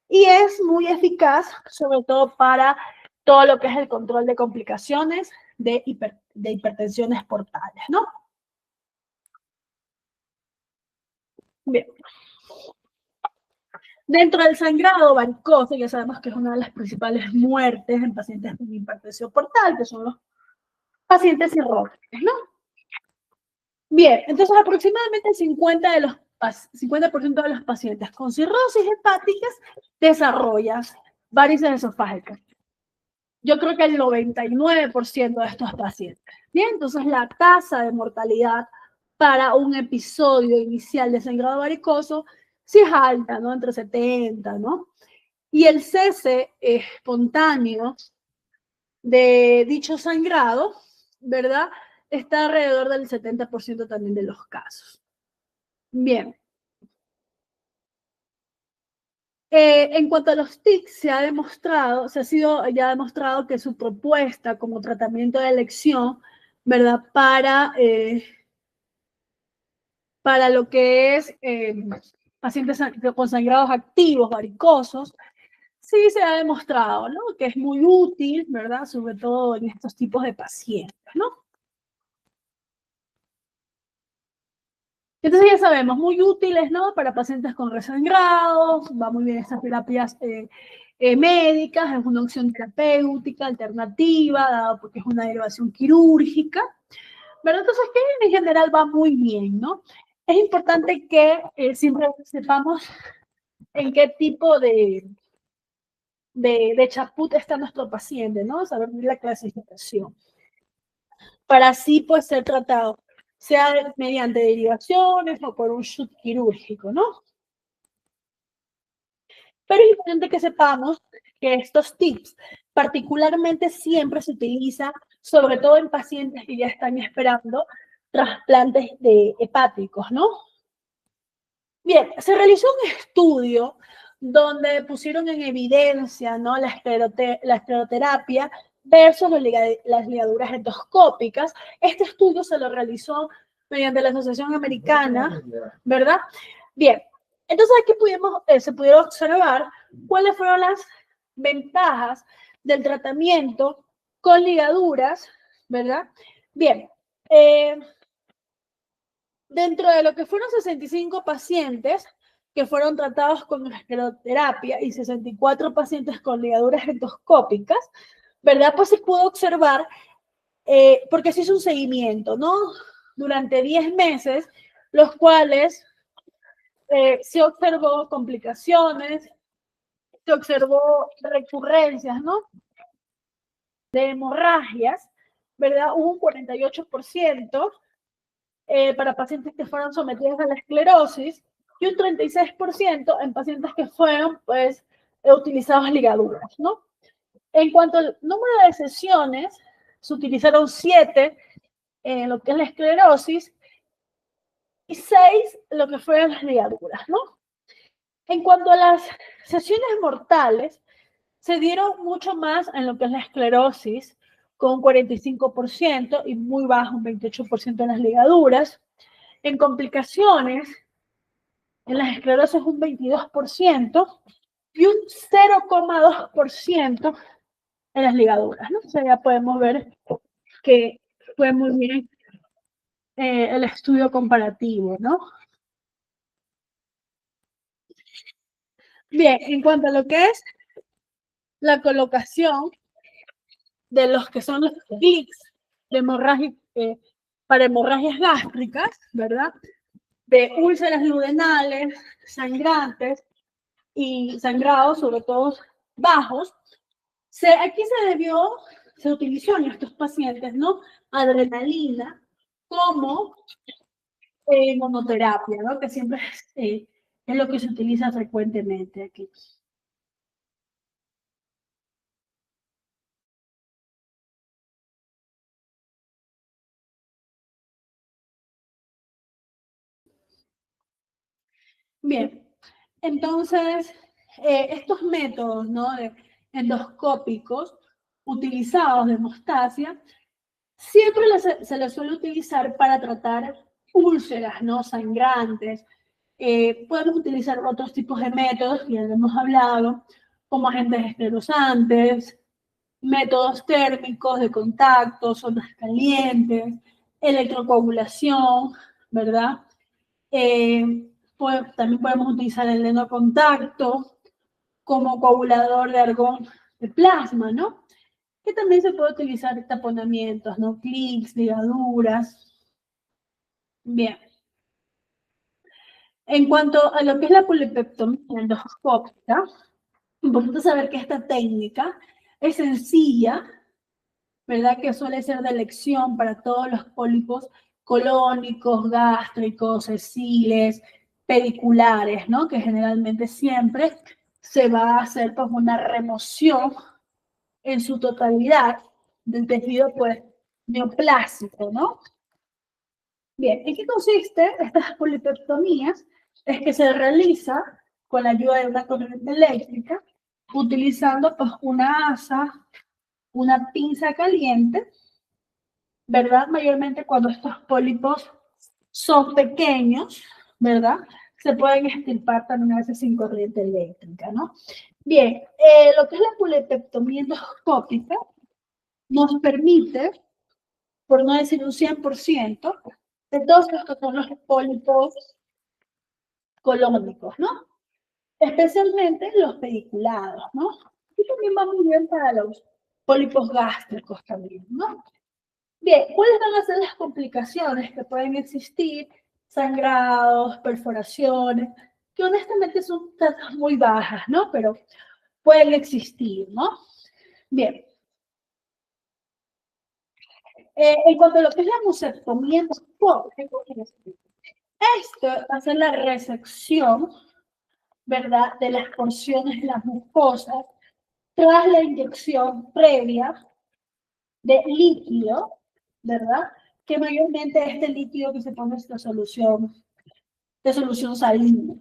y es muy eficaz, sobre todo para todo lo que es el control de complicaciones de hipertensiones portales, ¿no? Bien. Dentro del sangrado varicoso, ya sabemos que es una de las principales muertes en pacientes con hipertensión portal, que son los pacientes cirróticos, ¿no? Bien, entonces aproximadamente el 50% de los pacientes con cirrosis hepáticas desarrollan varices esofágicas. Yo creo que el 99% de estos pacientes. Bien, entonces la tasa de mortalidad para un episodio inicial de sangrado varicoso sí es alta, ¿no? Entre 70, ¿no? Y el cese espontáneo de dicho sangrado, ¿verdad? Está alrededor del 70% también de los casos. Bien. En cuanto a los tics, se ha sido ya demostrado que su propuesta como tratamiento de elección, ¿verdad? Para lo que es pacientes con sangrados activos, varicosos, sí se ha demostrado, ¿no? Que es muy útil, ¿verdad? Sobre todo en estos tipos de pacientes, ¿no? Entonces ya sabemos, muy útiles, ¿no? Para pacientes con resangrados, va muy bien estas terapias médicas, es una opción terapéutica alternativa, dado porque es una derivación quirúrgica, ¿verdad? Entonces, que en general va muy bien, ¿no? Es importante que siempre sepamos en qué tipo de chaput está nuestro paciente, ¿no? Saber la clasificación. Para así, pues, ser tratado, sea mediante derivaciones o por un shoot quirúrgico, ¿no? Pero es importante que sepamos que estos tips particularmente siempre se utilizan, sobre todo en pacientes que ya están esperando trasplantes hepáticos, ¿no? Bien, se realizó un estudio donde pusieron en evidencia, ¿no? la escleroterapia versus las ligaduras endoscópicas. Este estudio se lo realizó mediante la Asociación Americana, ¿verdad? Bien, entonces aquí se pudieron observar cuáles fueron las ventajas del tratamiento con ligaduras, ¿verdad? Bien, dentro de lo que fueron 65 pacientes que fueron tratados con escleroterapia y 64 pacientes con ligaduras endoscópicas, ¿verdad? Pues se pudo observar, porque se hizo un seguimiento, ¿no? Durante 10 meses, los cuales se observó complicaciones, se observó recurrencias, ¿no? De hemorragias, ¿verdad? Hubo un 48% para pacientes que fueron sometidos a la esclerosis y un 36% en pacientes que fueron, pues, utilizados ligaduras, ¿no? En cuanto al número de sesiones, se utilizaron 7 en lo que es la esclerosis y 6 en lo que fueron las ligaduras, ¿no? En cuanto a las sesiones mortales, se dieron mucho más en lo que es la esclerosis, con un 45% y muy bajo, un 28% en las ligaduras. En complicaciones, en las esclerosis un 22% y un 0,2% en las ligaduras, ¿no? O sea, ya podemos ver que fue muy bien el estudio comparativo, ¿no? Bien, en cuanto a lo que es la colocación de los que son los clics de para hemorragias gástricas, ¿verdad? De úlceras duodenales, sangrantes y sangrados, sobre todo bajos. Aquí se utilizó en estos pacientes, ¿no? Adrenalina como monoterapia, ¿no? Que siempre es lo que se utiliza frecuentemente aquí. Bien, entonces, estos métodos, ¿no? Endoscópicos utilizados de hemostasia, siempre se les suele utilizar para tratar úlceras, ¿no? Sangrantes. Podemos utilizar otros tipos de métodos que ya hemos hablado, como agentes esterilizantes, métodos térmicos de contacto, zonas calientes, electrocoagulación, ¿verdad? También podemos utilizar el enocontacto como coagulador de argón de plasma, ¿no? Que también se puede utilizar taponamientos, ¿no? Clics, ligaduras. Bien. En cuanto a lo que es la polipectomía endoscópica, importante saber que esta técnica es sencilla, ¿verdad? Que suele ser de elección para todos los pólipos colónicos, gástricos, sesiles, pediculares, ¿no? Que generalmente siempre se va a hacer pues una remoción en su totalidad del tejido pues neoplásico, ¿no? Bien, ¿en qué consiste estas polipectomías? Es que se realiza con la ayuda de una corriente eléctrica, utilizando pues una asa, una pinza caliente, ¿verdad? Mayormente cuando estos pólipos son pequeños, ¿verdad? Se pueden extirpar también a veces sin corriente eléctrica, ¿no? Bien, lo que es la polipectomía endoscópica nos permite, por no decir un 100%, de todos los que son los pólipos colónicos, ¿no? Especialmente los pediculados, ¿no? Y también va muy bien para los pólipos gástricos también, ¿no? Bien, ¿cuáles van a ser las complicaciones que pueden existir? Sangrados, perforaciones, que honestamente son tasas muy bajas, ¿no? Pero pueden existir, ¿no? Bien. En cuanto a lo que es la musectomía endoscópica, esto va a ser la resección, ¿verdad?, de las porciones de las mucosas tras la inyección previa de líquido, ¿verdad? Que mayormente este líquido que se pone es de solución salina,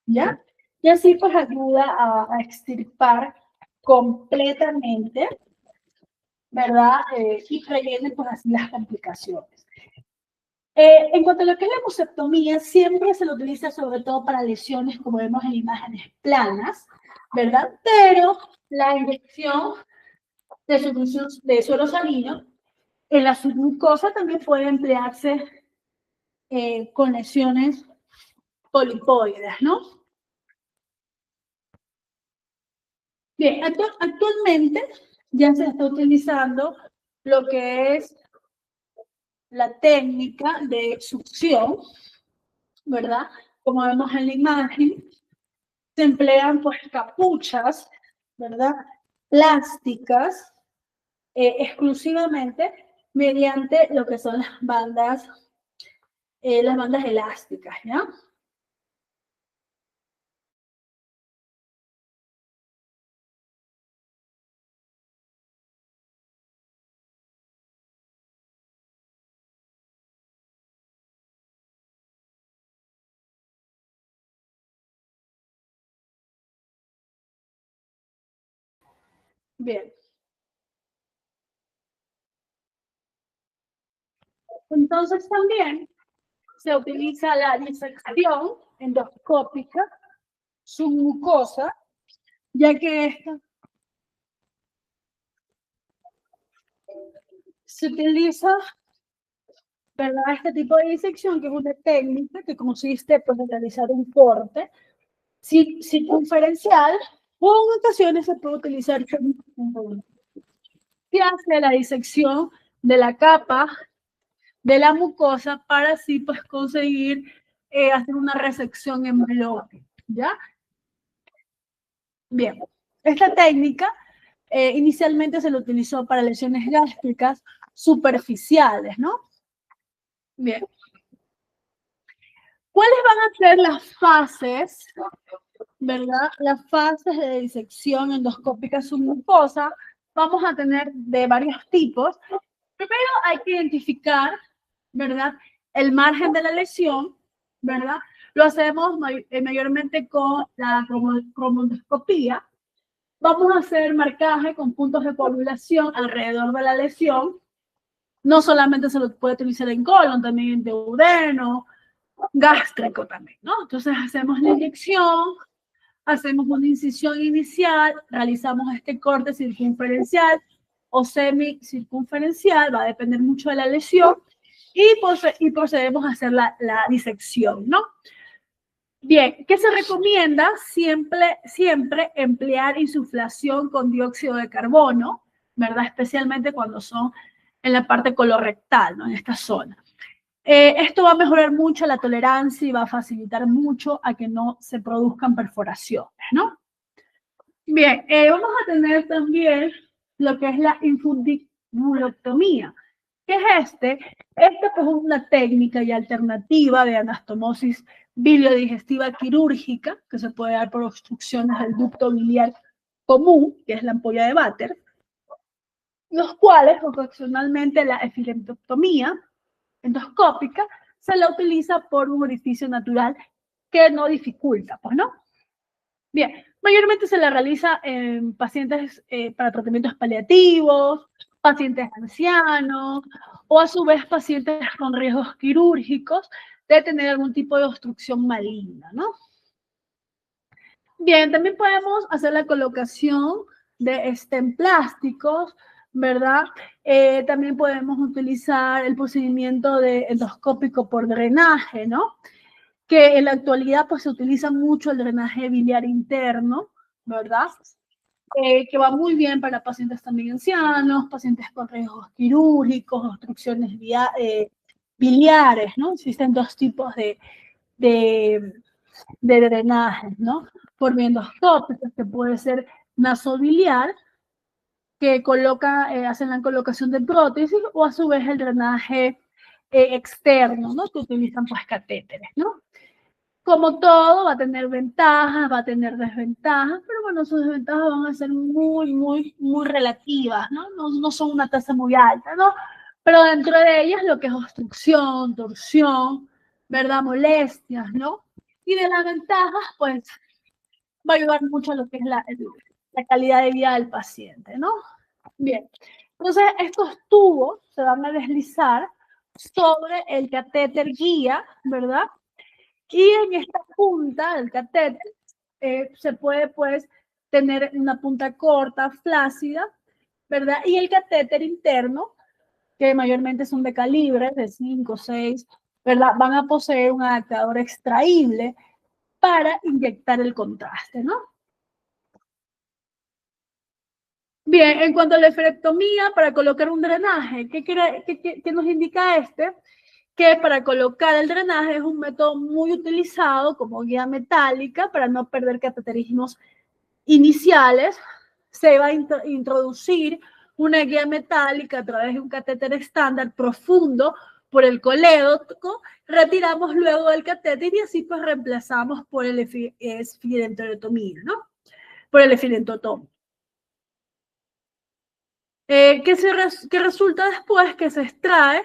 ¿ya? Y así pues ayuda a extirpar completamente, ¿verdad? Y previene pues así las complicaciones. En cuanto a lo que es la musectomía, siempre se lo utiliza sobre todo para lesiones, como vemos en imágenes planas, ¿verdad? Pero la inyección de solución de suero salino en la submucosa también puede emplearse con lesiones polipoides, ¿no? Bien, actualmente ya se está utilizando lo que es la técnica de succión, ¿verdad? Como vemos en la imagen, se emplean pues capuchas, ¿verdad? Plásticas, exclusivamente mediante lo que son las bandas elásticas, ¿ya? Bien. Entonces también se utiliza la disección endoscópica submucosa, ya que esta se utiliza, ¿verdad?, este tipo de disección, que es una técnica que consiste pues, en realizar un corte circunferencial, o en ocasiones se puede utilizar se hace la disección de la capa de la mucosa para así pues conseguir hacer una resección en bloque, ¿ya? Bien, esta técnica inicialmente se lo utilizó para lesiones gástricas superficiales, ¿no? Bien. ¿Cuáles van a ser las fases, verdad? Las fases de disección endoscópica submucosa vamos a tener de varios tipos. Primero hay que identificar, ¿verdad?, el margen de la lesión, ¿verdad? Lo hacemos mayormente con la cromoscopía. Vamos a hacer marcaje con puntos de coagulación alrededor de la lesión. No solamente se lo puede utilizar en colon, también en duodeno, gástrico también, ¿no? Entonces hacemos la inyección, hacemos una incisión inicial, realizamos este corte circunferencial o semicircunferencial, va a depender mucho de la lesión, y procedemos a hacer la disección, ¿no? Bien, ¿qué se recomienda? Siempre emplear insuflación con dióxido de carbono, ¿verdad? Especialmente cuando son en la parte colorectal, ¿no? En esta zona. Esto va a mejorar mucho la tolerancia y va a facilitar mucho a que no se produzcan perforaciones, ¿no? Bien, vamos a tener también lo que es la infundibulotomía. ¿Qué es este? Esta pues, es una técnica y alternativa de anastomosis biliodigestiva quirúrgica que se puede dar por obstrucciones del ducto biliar común, que es la ampolla de Vater, los cuales ocasionalmente la efilentotomía endoscópica se la utiliza por un orificio natural que no dificulta, pues, ¿no? Bien, mayormente se la realiza en pacientes para tratamientos paliativos, pacientes ancianos o a su vez pacientes con riesgos quirúrgicos de tener algún tipo de obstrucción maligna, ¿no? Bien, también podemos hacer la colocación de stent plásticos, ¿verdad? También podemos utilizar el procedimiento de endoscópico por drenaje, ¿no? Que en la actualidad pues se utiliza mucho el drenaje biliar interno, ¿verdad? Que va muy bien para pacientes también ancianos, pacientes con riesgos quirúrgicos, obstrucciones biliares, ¿no? Existen dos tipos de drenajes, ¿no? Por vía endoscópica, que puede ser nasobiliar, que hacen la colocación de prótesis, o a su vez el drenaje externo, ¿no? Que utilizan pues catéteres, ¿no? Como todo, va a tener ventajas, va a tener desventajas, pero bueno, sus desventajas van a ser muy relativas, ¿no? No son una tasa muy alta, ¿no? Pero dentro de ellas lo que es obstrucción, torsión, ¿verdad? Molestias, ¿no? Y de las ventajas, pues, va a ayudar mucho a lo que es la calidad de vida del paciente, ¿no? Bien, entonces estos tubos se van a deslizar sobre el catéter guía, ¿verdad? Y en esta punta del catéter se puede, pues, tener una punta corta, flácida, ¿verdad? Y el catéter interno, que mayormente son de calibres de 5, 6, ¿verdad? Van a poseer un adaptador extraíble para inyectar el contraste, ¿no? Bien, en cuanto a la esferectomía, para colocar un drenaje, ¿qué nos indica este? Que para colocar el drenaje es un método muy utilizado como guía metálica para no perder cateterismos iniciales. Se va a introducir una guía metálica a través de un catéter estándar profundo por el colédoco, retiramos luego el catéter y así pues reemplazamos por el esfirenterotomía, ¿no? Por el esfirentotomía. Que resulta después que se extrae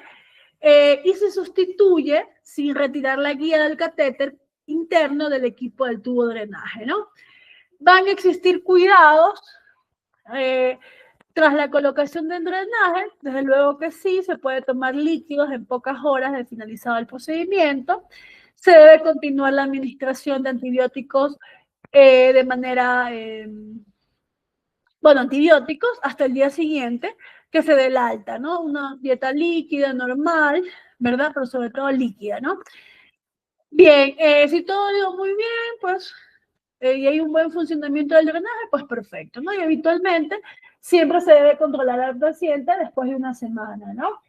y se sustituye sin retirar la guía del catéter interno del equipo del tubo de drenaje, ¿no? Van a existir cuidados tras la colocación del drenaje, desde luego que sí, se puede tomar líquidos en pocas horas de finalizado el procedimiento, se debe continuar la administración de antibióticos de manera, antibióticos hasta el día siguiente, que se dé el alta, ¿no? Una dieta líquida, normal, ¿verdad? Pero sobre todo líquida, ¿no? Bien, si todo iba muy bien, pues, y hay un buen funcionamiento del drenaje, pues perfecto, ¿no? Y habitualmente siempre se debe controlar al paciente después de una semana, ¿no?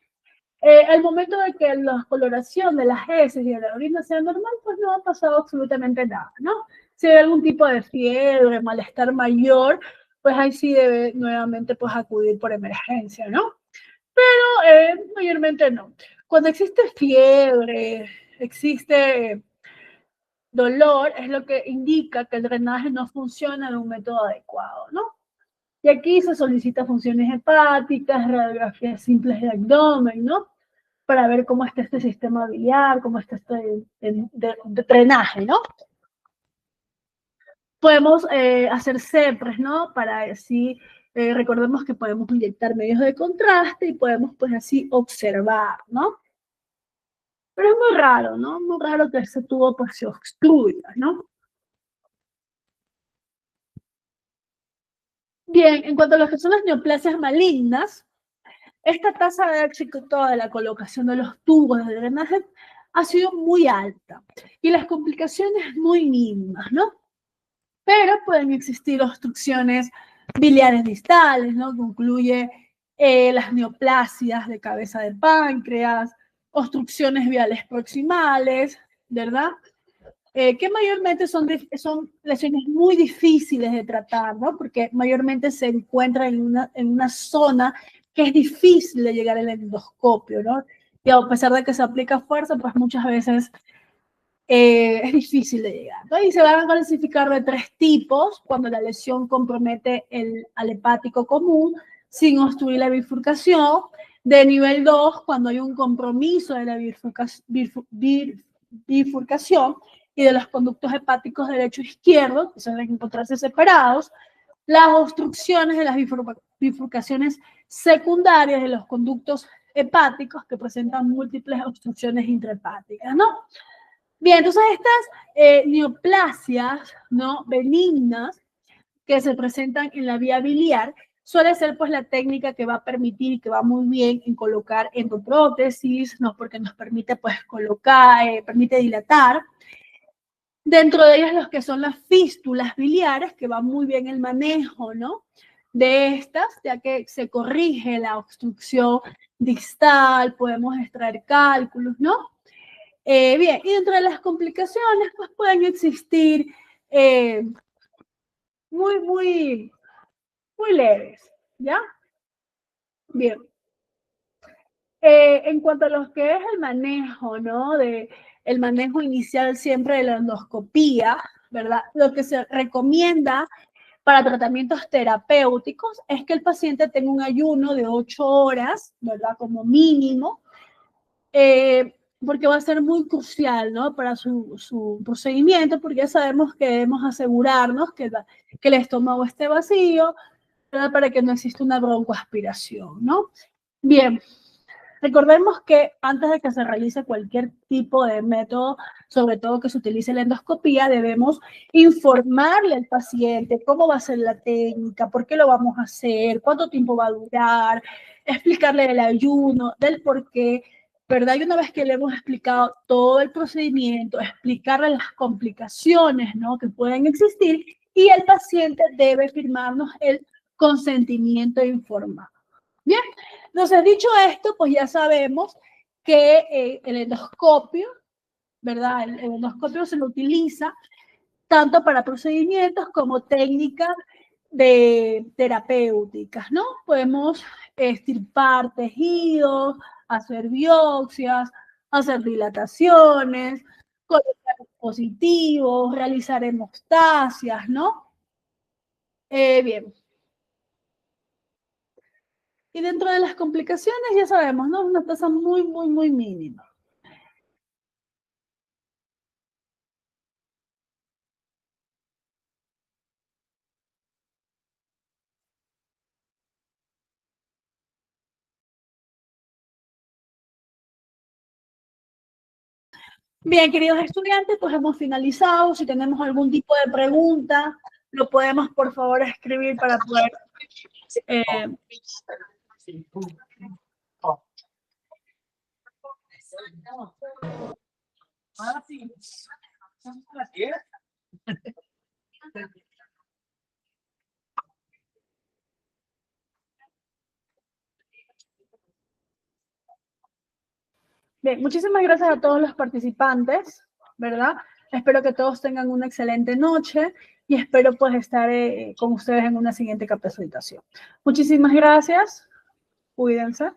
Al momento de que la coloración de las heces y de la orina sea normal, pues no ha pasado absolutamente nada, ¿no? Si hay algún tipo de fiebre, malestar mayor, pues ahí sí debe nuevamente pues acudir por emergencia, ¿no? Pero mayormente no. Cuando existe fiebre, existe dolor, es lo que indica que el drenaje no funciona de un método adecuado, ¿no? Y aquí se solicita funciones hepáticas, radiografías simples de abdomen, ¿no? Para ver cómo está este sistema biliar, cómo está este de drenaje, ¿no? Podemos hacer CEPRES, ¿no? Para así, recordemos que podemos inyectar medios de contraste y podemos pues así observar, ¿no? Pero es muy raro, ¿no? Muy raro que ese tubo pues se obstruya, ¿no? Bien, en cuanto a lo que son las neoplasias malignas, esta tasa de éxito de la colocación de los tubos de drenaje ha sido muy alta y las complicaciones muy mínimas, ¿no? Pero pueden existir obstrucciones biliares distales, ¿no? Que incluye las neoplasias de cabeza de páncreas, obstrucciones viales proximales, ¿verdad? Que mayormente son lesiones muy difíciles de tratar, ¿no? Porque mayormente se encuentran en una zona que es difícil de llegar al endoscopio, ¿no? Y a pesar de que se aplica fuerza, pues muchas veces es difícil de llegar, ¿no? Y se van a clasificar de 3 tipos cuando la lesión compromete al hepático común sin obstruir la bifurcación. De nivel 2, cuando hay un compromiso de la bifurcación y de los conductos hepáticos derecho e izquierdo, que suelen encontrarse separados. Las obstrucciones de las bifurcaciones secundarias de los conductos hepáticos que presentan múltiples obstrucciones intrahepáticas, ¿no? Bien, entonces estas neoplasias, ¿no?, benignas que se presentan en la vía biliar suele ser pues la técnica que va a permitir y que va muy bien en colocar endoprótesis, ¿no?, porque nos permite pues colocar, permite dilatar. Dentro de ellas los que son las fístulas biliares, que va muy bien el manejo, ¿no?, de estas, ya que se corrige la obstrucción distal, podemos extraer cálculos, ¿no? Bien, y dentro de las complicaciones, pues pueden existir muy leves, ¿ya? Bien. En cuanto a lo que es el manejo, ¿no? El manejo inicial siempre de la endoscopía, ¿verdad? Lo que se recomienda para tratamientos terapéuticos es que el paciente tenga un ayuno de 8 horas, ¿verdad? Como mínimo, porque va a ser muy crucial, ¿no?, para su procedimiento, porque ya sabemos que debemos asegurarnos que el estómago esté vacío, ¿verdad?, para que no exista una broncoaspiración, ¿no? Bien, recordemos que antes de que se realice cualquier tipo de método, sobre todo que se utilice la endoscopía, debemos informarle al paciente cómo va a ser la técnica, por qué lo vamos a hacer, cuánto tiempo va a durar, explicarle del ayuno, del por qué, ¿verdad? Y una vez que le hemos explicado todo el procedimiento, explicarle las complicaciones, ¿no?, que pueden existir, y el paciente debe firmarnos el consentimiento informado. Bien, entonces dicho esto, pues ya sabemos que el endoscopio, ¿verdad? El endoscopio se lo utiliza tanto para procedimientos como técnicas terapéuticas, ¿no? Podemos extirpar tejidos, hacer biopsias, hacer dilataciones, colocar dispositivos, realizar hemostasias, ¿no? Bien. Y dentro de las complicaciones, ya sabemos, ¿no? Una tasa muy mínima. Bien, queridos estudiantes, pues hemos finalizado. Si tenemos algún tipo de pregunta, lo podemos, por favor, escribir para poder... Bien, muchísimas gracias a todos los participantes, ¿verdad? Espero que todos tengan una excelente noche y espero pues estar con ustedes en una siguiente capacitación. Muchísimas gracias. Cuídense.